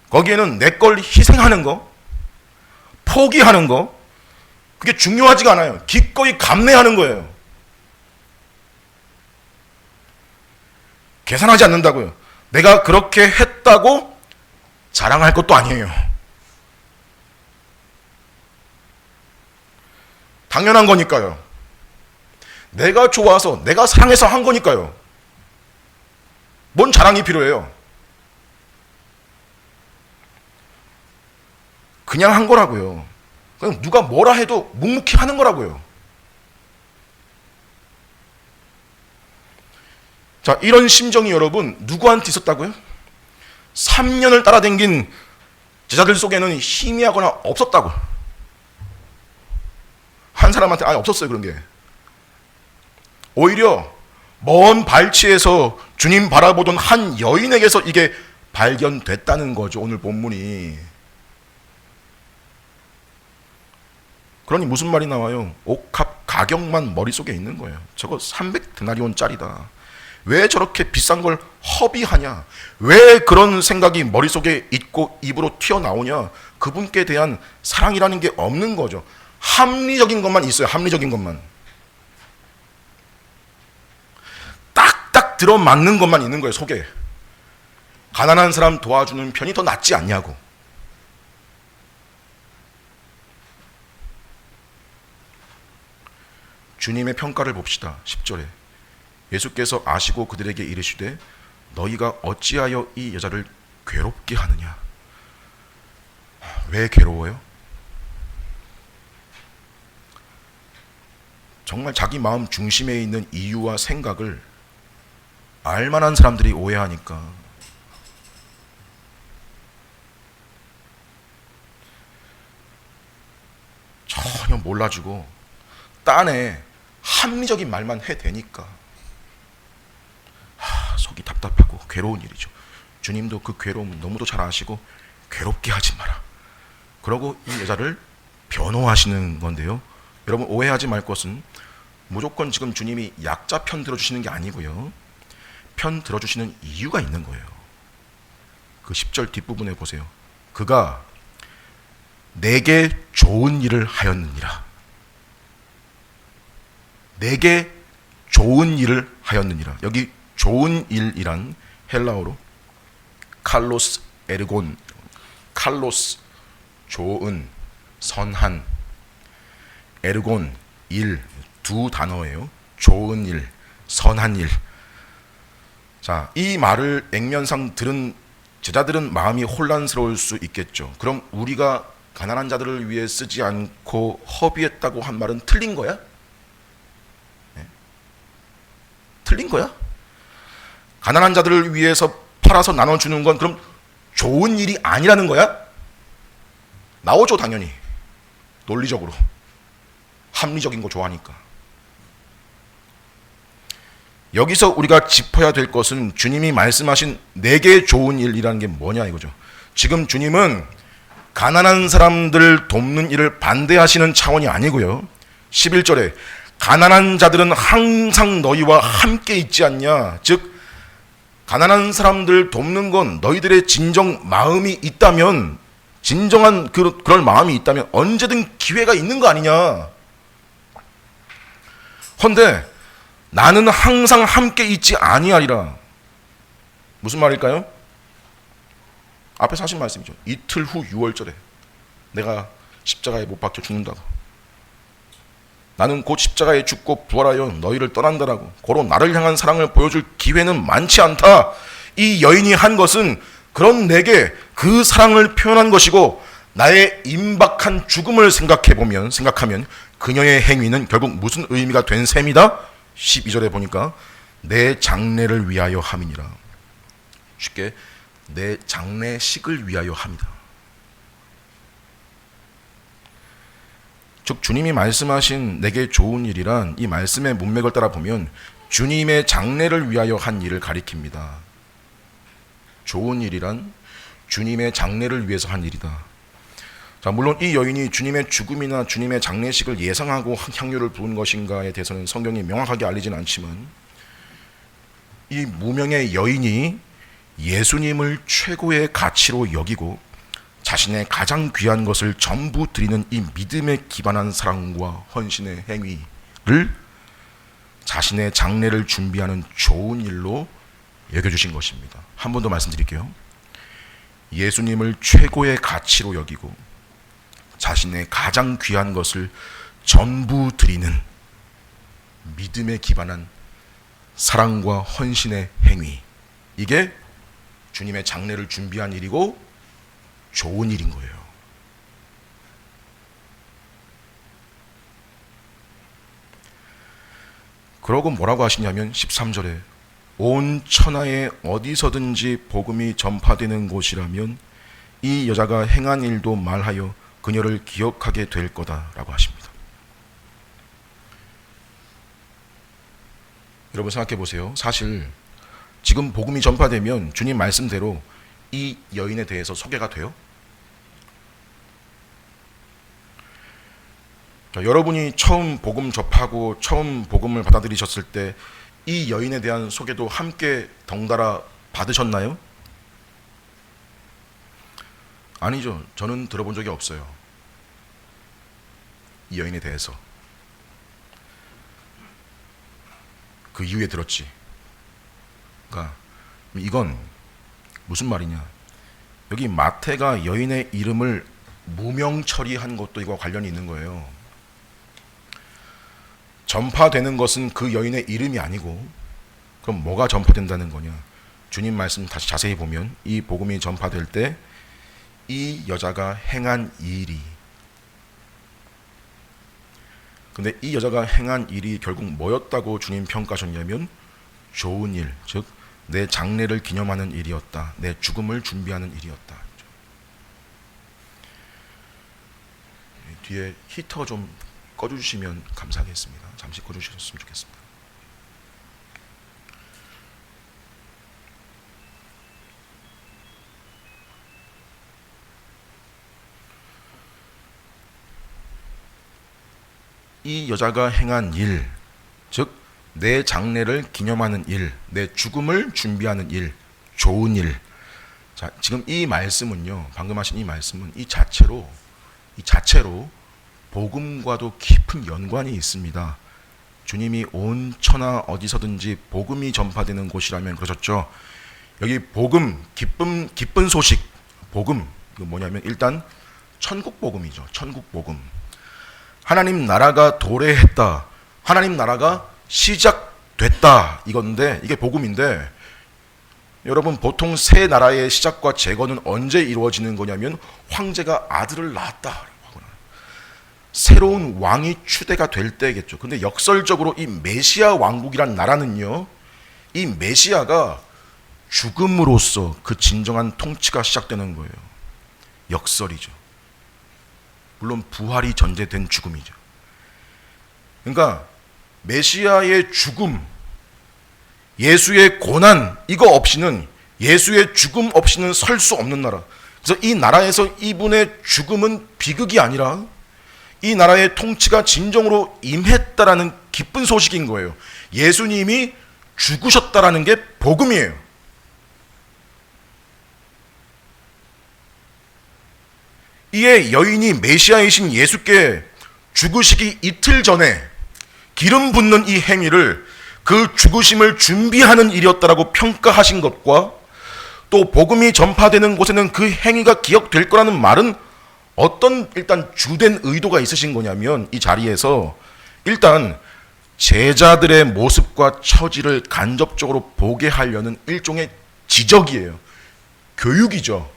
거기에는 내 걸 희생하는 거, 포기하는 거, 그게 중요하지가 않아요. 기꺼이 감내하는 거예요. 계산하지 않는다고요. 내가 그렇게 했다고 자랑할 것도 아니에요. 당연한 거니까요. 내가 좋아서, 내가 사랑해서 한 거니까요. 뭔 자랑이 필요해요? 그냥 한 거라고요. 그냥 누가 뭐라 해도 묵묵히 하는 거라고요. 자, 이런 심정이 여러분 누구한테 있었다고요? 3년을 따라댕긴 제자들 속에는 희미하거나 없었다고. 한 사람한테 아예 없었어요, 그런 게. 오히려 먼 발치에서 주님 바라보던 한 여인에게서 이게 발견됐다는 거죠, 오늘 본문이. 그러니 무슨 말이 나와요? 옥합 가격만 머릿속에 있는 거예요. 저거 300데나리온짜리다. 왜 저렇게 비싼 걸 허비하냐? 왜 그런 생각이 머릿속에 있고 입으로 튀어나오냐? 그분께 대한 사랑이라는 게 없는 거죠. 합리적인 것만 있어요. 합리적인 것만. 딱딱 들어맞는 것만 있는 거예요, 속에. 가난한 사람 도와주는 편이 더 낫지 않냐고. 주님의 평가를 봅시다. 10절에 예수께서 아시고 그들에게 이르시되 너희가 어찌하여 이 여자를 괴롭게 하느냐? 왜 괴로워요? 정말 자기 마음 중심에 있는 이유와 생각을 알만한 사람들이 오해하니까. 전혀 몰라주고 딴에 합리적인 말만 해대니까 속이 답답하고 괴로운 일이죠. 주님도 그 괴로움 너무도 잘 아시고 괴롭게 하지 마라, 그러고 이 여자를 변호하시는 건데요. 여러분, 오해하지 말 것은 무조건 지금 주님이 약자 편 들어주시는 게 아니고요, 편 들어주시는 이유가 있는 거예요. 그 10절 뒷부분에 보세요. 그가 내게 좋은 일을 하였느니라. 내게 좋은 일을 하였느니라. 여기 좋은 일이란 헬라어로 칼로스 에르곤, 칼로스 좋은, 선한, 에르곤 일, 두 단어예요. 좋은 일, 선한 일. 자, 이 말을 액면상 들은 제자들은 마음이 혼란스러울 수 있겠죠. 그럼 우리가 가난한 자들을 위해 쓰지 않고 허비했다고 한 말은 틀린 거야? 네? 틀린 거야? 가난한 자들을 위해서 팔아서 나눠주는 건 그럼 좋은 일이 아니라는 거야? 나오죠, 당연히. 논리적으로. 합리적인 거 좋아하니까. 여기서 우리가 짚어야 될 것은 주님이 말씀하신 내게 좋은 일이라는 게 뭐냐 이거죠. 지금 주님은 가난한 사람들 돕는 일을 반대하시는 차원이 아니고요. 11절에 가난한 자들은 항상 너희와 함께 있지 않냐. 즉 가난한 사람들 돕는 건 너희들의 진정 마음이 있다면, 진정한 그럴 마음이 있다면 언제든 기회가 있는 거 아니냐. 헌데 나는 항상 함께 있지 아니하리라. 무슨 말일까요? 앞에서 하신 말씀이죠. 이틀 후 6월절에 내가 십자가에 못 박혀 죽는다고. 나는 곧 십자가에 죽고 부활하여 너희를 떠난다라고. 고로 나를 향한 사랑을 보여줄 기회는 많지 않다. 이 여인이 한 것은 그런 내게 그 사랑을 표현한 것이고, 나의 임박한 죽음을 생각하면 그녀의 행위는 결국 무슨 의미가 된 셈이다? 12절에 보니까 내 장례를 위하여 함이니라. 쉽게 내 장례식을 위하여 함이다. 즉 주님이 말씀하신 내게 좋은 일이란 이 말씀의 문맥을 따라 보면 주님의 장례를 위하여 한 일을 가리킵니다. 좋은 일이란 주님의 장례를 위해서 한 일이다. 자, 물론 이 여인이 주님의 죽음이나 주님의 장례식을 예상하고 향유를 부은 것인가에 대해서는 성경이 명확하게 알리진 않지만, 이 무명의 여인이 예수님을 최고의 가치로 여기고 자신의 가장 귀한 것을 전부 드리는 이 믿음에 기반한 사랑과 헌신의 행위를 자신의 장례를 준비하는 좋은 일로 여겨주신 것입니다. 한 번 더 말씀드릴게요. 예수님을 최고의 가치로 여기고 자신의 가장 귀한 것을 전부 드리는 믿음에 기반한 사랑과 헌신의 행위, 이게 주님의 장례를 준비한 일이고 좋은 일인 거예요. 그러고 뭐라고 하시냐면 13절에 온 천하에 어디서든지 복음이 전파되는 곳이라면 이 여자가 행한 일도 말하여 그녀를 기억하게 될 거다라고 하십니다. 여러분 생각해 보세요. 사실 지금 복음이 전파되면 주님 말씀대로 이 여인에 대해서 소개가 돼요? 자, 여러분이 처음 복음 접하고 처음 복음을 받아들이셨을 때 이 여인에 대한 소개도 함께 덩달아 받으셨나요? 아니죠. 저는 들어본 적이 없어요. 이 여인에 대해서. 그 이후에 들었지. 그러니까 이건 무슨 말이냐. 여기 마태가 여인의 이름을 무명 처리한 것도 이거 관련이 있는 거예요. 전파되는 것은 그 여인의 이름이 아니고, 그럼 뭐가 전파된다는 거냐. 주님 말씀 다시 자세히 보면 이 복음이 전파될 때 이 여자가 행한 일이, 근데 이 여자가 행한 일이 결국 뭐였다고 주님 평가하셨냐면 좋은 일, 즉 내 장례를 기념하는 일이었다. 내 죽음을 준비하는 일이었다. 뒤에 히터 좀 꺼주시면 감사하겠습니다. 잠시 꺼주셨으면 좋겠습니다. 이 여자가 행한 일, 즉 내 장례를 기념하는 일, 내 죽음을 준비하는 일, 좋은 일. 자, 지금 이 말씀은요, 방금 하신 이 말씀은 이 자체로 복음과도 깊은 연관이 있습니다. 주님이 온 천하 어디서든지 복음이 전파되는 곳이라면 그러셨죠. 여기 복음, 기쁜 소식, 복음, 이거 뭐냐면 일단 천국 복음이죠. 천국 복음. 하나님 나라가 도래했다. 하나님 나라가 시작됐다 이건데, 이게 복음인데, 여러분 보통 새 나라의 시작과 재건은 언제 이루어지는 거냐면 황제가 아들을 낳았다, 새로운 왕이 추대가 될 때겠죠. 근데 역설적으로 이 메시아 왕국이란 나라는요, 이 메시아가 죽음으로써 그 진정한 통치가 시작되는 거예요. 역설이죠. 물론 부활이 전제된 죽음이죠. 그러니까 메시아의 죽음, 예수의 고난, 이거 없이는, 예수의 죽음 없이는 설 수 없는 나라. 그래서 이 나라에서 이분의 죽음은 비극이 아니라 이 나라의 통치가 진정으로 임했다라는 기쁜 소식인 거예요. 예수님이 죽으셨다라는 게 복음이에요. 이에 여인이 메시아이신 예수께 죽으시기 이틀 전에 기름 붓는 이 행위를 그 죽으심을 준비하는 일이었다라고 평가하신 것과, 또 복음이 전파되는 곳에는 그 행위가 기억될 거라는 말은 어떤 일단 주된 의도가 있으신 거냐면, 이 자리에서 일단 제자들의 모습과 처지를 간접적으로 보게 하려는 일종의 지적이에요. 교육이죠.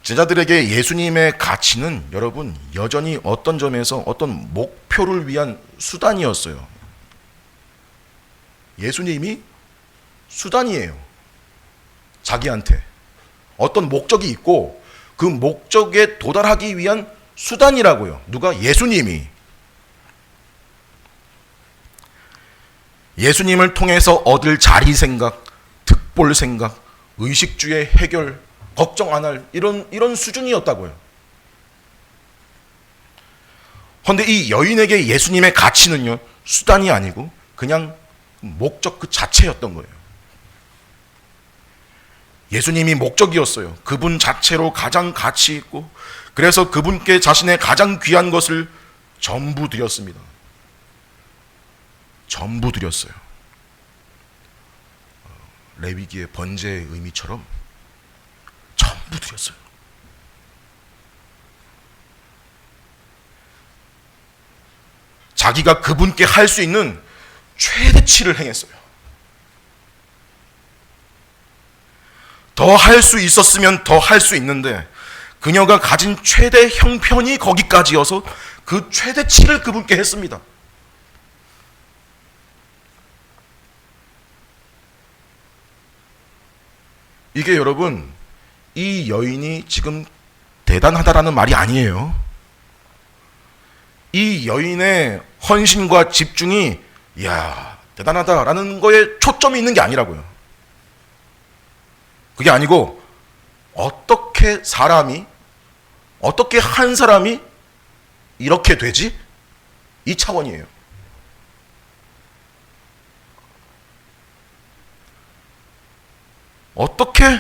제자들에게 예수님의 가치는 여러분 여전히 어떤 점에서 어떤 목표를 위한 수단이었어요. 예수님이 수단이에요. 자기한테 어떤 목적이 있고 그 목적에 도달하기 위한 수단이라고요. 누가? 예수님이. 예수님을 통해서 얻을 자리 생각, 특볼 생각, 의식주의 해결, 걱정 안 할 이런 수준이었다고요. 그런데 이 여인에게 예수님의 가치는요, 수단이 아니고 그냥 목적 그 자체였던 거예요. 예수님이 목적이었어요. 그분 자체로 가장 가치 있고, 그래서 그분께 자신의 가장 귀한 것을 전부 드렸습니다. 전부 드렸어요. 레위기의 번제의 의미처럼 전부 드렸어요. 자기가 그분께 할 수 있는 최대치를 행했어요. 더 할 수 있었으면 더 할 수 있는데 그녀가 가진 최대 형편이 거기까지여서 그 최대치를 그분께 했습니다. 이게 여러분, 이 여인이 지금 대단하다라는 말이 아니에요. 이 여인의 헌신과 집중이 이야 대단하다라는 거에 초점이 있는 게 아니라고요. 그게 아니고 어떻게 한 사람이 이렇게 되지? 이 차원이에요. 어떻게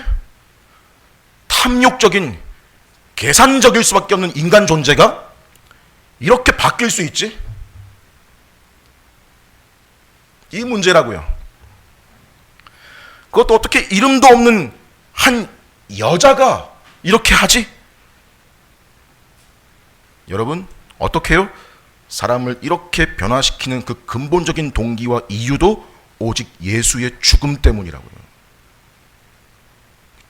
탐욕적인 계산적일 수밖에 없는 인간 존재가 이렇게 바뀔 수 있지? 이 문제라고요. 그것도 어떻게 이름도 없는 한 여자가 이렇게 하지? 여러분, 어떻게 해요? 사람을 이렇게 변화시키는 그 근본적인 동기와 이유도 오직 예수의 죽음 때문이라고요.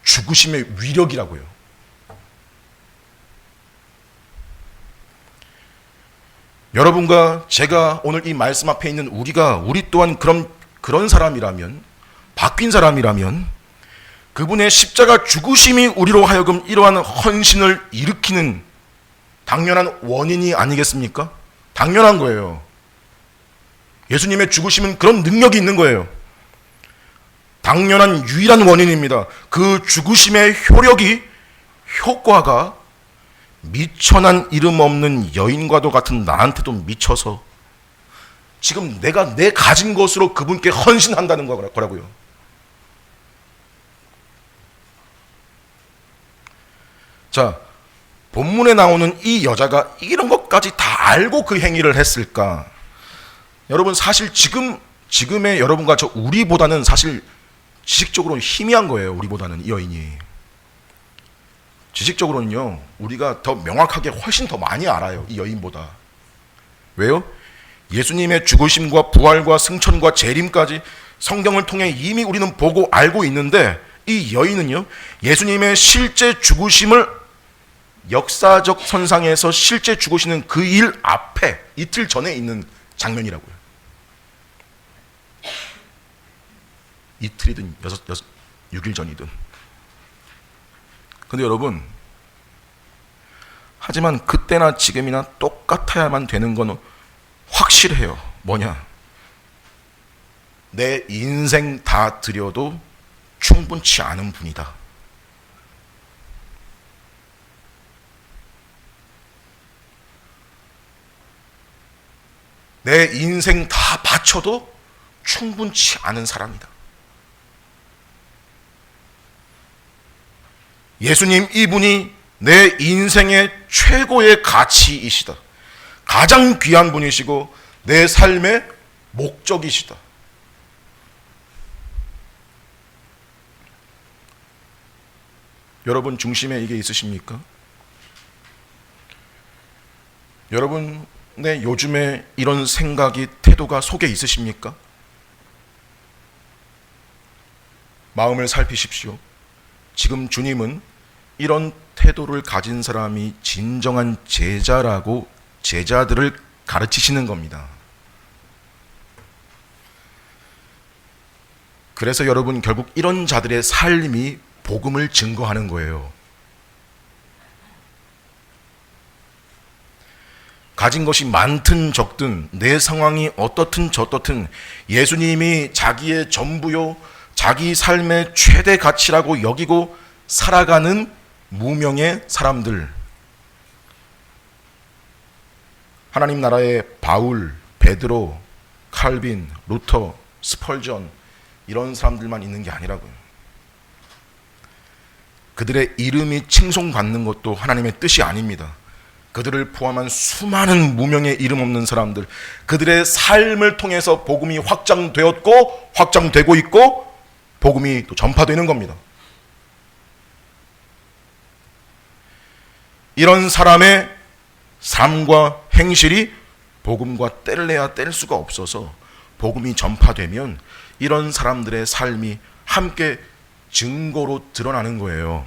죽으심의 위력이라고요. 여러분과 제가 오늘 이 말씀 앞에 있는 우리 또한 그런 사람이라면, 바뀐 사람이라면 그분의 십자가 죽으심이 우리로 하여금 이러한 헌신을 일으키는 당연한 원인이 아니겠습니까? 당연한 거예요. 예수님의 죽으심은 그런 능력이 있는 거예요. 당연한 유일한 원인입니다. 그 죽으심의 효과가 미천한 이름 없는 여인과도 같은 나한테도 미쳐서 지금 내가 내 가진 것으로 그분께 헌신한다는 거라고요. 자, 본문에 나오는 이 여자가 이런 것까지 다 알고 그 행위를 했을까? 여러분, 사실 지금의 여러분과 저 우리보다는 사실 지식적으로는 희미한 거예요. 우리보다는 이 여인이. 지식적으로는요, 우리가 더 명확하게 훨씬 더 많이 알아요. 이 여인보다. 왜요? 예수님의 죽으심과 부활과 승천과 재림까지 성경을 통해 이미 우리는 보고 알고 있는데, 이 여인은요, 예수님의 실제 죽으심을 역사적 선상에서 실제 죽으시는 그 일 앞에 이틀 전에 있는 장면이라고요. 이틀이든 6일 전이든. 근데 여러분, 하지만 그때나 지금이나 똑같아야만 되는 건 확실해요. 뭐냐? 내 인생 다 드려도 충분치 않은 분이다. 내 인생 다 바쳐도 충분치 않은 사람이다. 예수님 이분이 내 인생의 최고의 가치이시다. 가장 귀한 분이시고 내 삶의 목적이시다. 여러분 중심에 이게 있으십니까? 여러분의 요즘에 이런 생각이, 태도가 속에 있으십니까? 마음을 살피십시오. 지금 주님은 이런 태도를 가진 사람이 진정한 제자라고 제자들을 가르치시는 겁니다. 그래서 여러분, 결국 이런 자들의 삶이 복음을 증거하는 거예요. 가진 것이 많든 적든, 내 상황이 어떻든 저떻든, 예수님이 자기의 전부요, 자기 삶의 최대 가치라고 여기고 살아가는 무명의 사람들, 하나님 나라의 바울, 베드로, 칼빈, 루터, 스펄전, 이런 사람들만 있는 게 아니라고요. 그들의 이름이 칭송받는 것도 하나님의 뜻이 아닙니다. 그들을 포함한 수많은 무명의 이름 없는 사람들, 그들의 삶을 통해서 복음이 확장되었고 확장되고 있고 복음이 또 전파되는 겁니다. 이런 사람의 삶과 행실이 복음과 뗄래야 뗄 수가 없어서 복음이 전파되면 이런 사람들의 삶이 함께 증거로 드러나는 거예요.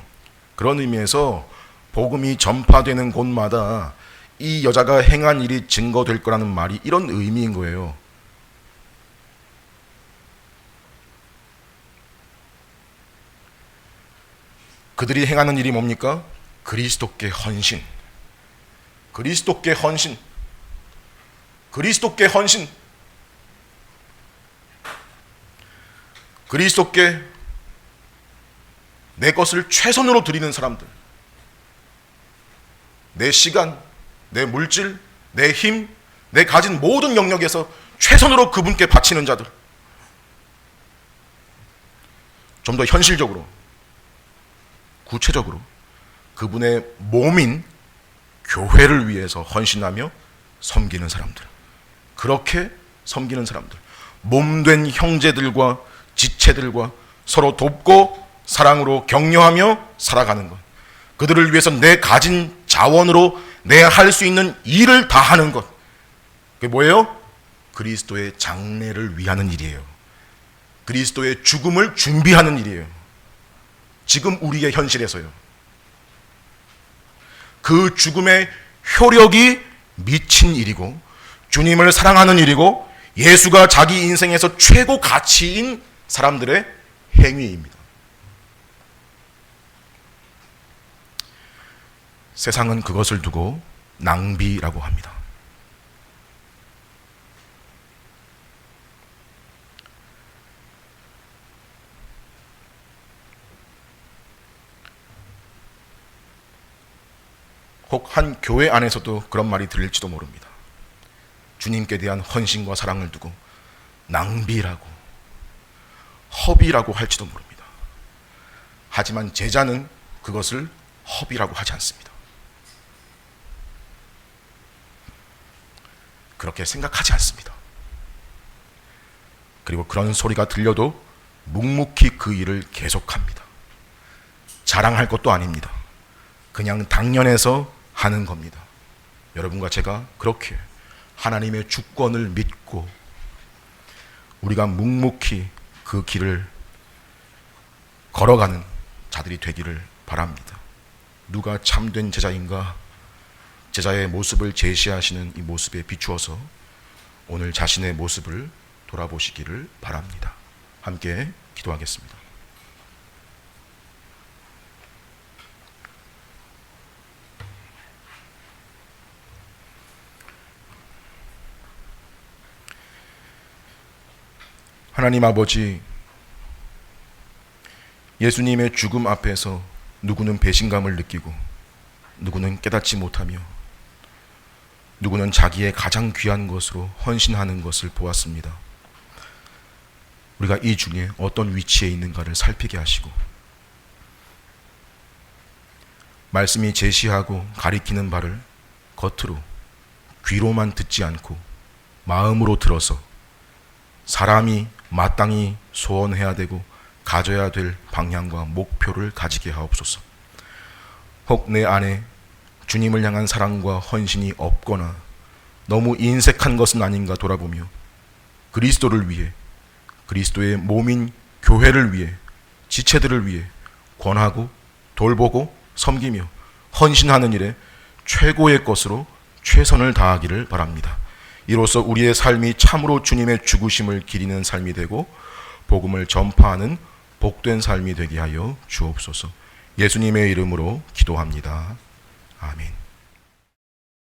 그런 의미에서 복음이 전파되는 곳마다 이 여자가 행한 일이 증거될 거라는 말이 이런 의미인 거예요. 그들이 행하는 일이 뭡니까? 그리스도께 헌신. 그리스도께 헌신. 그리스도께 헌신. 그리스도께 내 것을 최선으로 드리는 사람들. 내 시간, 내 물질, 내 힘, 내 가진 모든 영역에서 최선으로 그분께 바치는 자들. 좀 더 현실적으로, 구체적으로 그분의 몸인 교회를 위해서 헌신하며 섬기는 사람들. 그렇게 섬기는 사람들. 몸된 형제들과 지체들과 서로 돕고 사랑으로 격려하며 살아가는 것. 그들을 위해서 내 가진 자원으로 내 할 수 있는 일을 다 하는 것. 그게 뭐예요? 그리스도의 장례를 위하는 일이에요. 그리스도의 죽음을 준비하는 일이에요. 지금 우리의 현실에서요. 그 죽음의 효력이 미친 일이고, 주님을 사랑하는 일이고, 예수가 자기 인생에서 최고 가치인 사람들의 행위입니다. 세상은 그것을 두고 낭비라고 합니다. 혹 한 교회 안에서도 그런 말이 들릴지도 모릅니다. 주님께 대한 헌신과 사랑을 두고 낭비라고, 허비라고 할지도 모릅니다. 하지만 제자는 그것을 허비라고 하지 않습니다. 그렇게 생각하지 않습니다. 그리고 그런 소리가 들려도 묵묵히 그 일을 계속합니다. 자랑할 것도 아닙니다. 그냥 당연해서 하는 겁니다. 여러분과 제가 그렇게 하나님의 주권을 믿고 우리가 묵묵히 그 길을 걸어가는 자들이 되기를 바랍니다. 누가 참된 제자인가? 제자의 모습을 제시하시는 이 모습에 비추어서 오늘 자신의 모습을 돌아보시기를 바랍니다. 함께 기도하겠습니다. 하나님 아버지, 예수님의 죽음 앞에서 누구는 배신감을 느끼고 누구는 깨닫지 못하며 누구는 자기의 가장 귀한 것으로 헌신하는 것을 보았습니다. 우리가 이 중에 어떤 위치에 있는가를 살피게 하시고 말씀이 제시하고 가리키는 바를 겉으로 귀로만 듣지 않고 마음으로 들어서 사람이 마땅히 소원해야 되고 가져야 될 방향과 목표를 가지게 하옵소서. 혹 내 안에 주님을 향한 사랑과 헌신이 없거나 너무 인색한 것은 아닌가 돌아보며 그리스도를 위해, 그리스도의 몸인 교회를 위해, 지체들을 위해 권하고 돌보고 섬기며 헌신하는 일에 최고의 것으로 최선을 다하기를 바랍니다. 이로써 우리의 삶이 참으로 주님의 죽으심을 기리는 삶이 되고 복음을 전파하는 복된 삶이 되게 하여 주옵소서. 예수님의 이름으로 기도합니다. 아멘.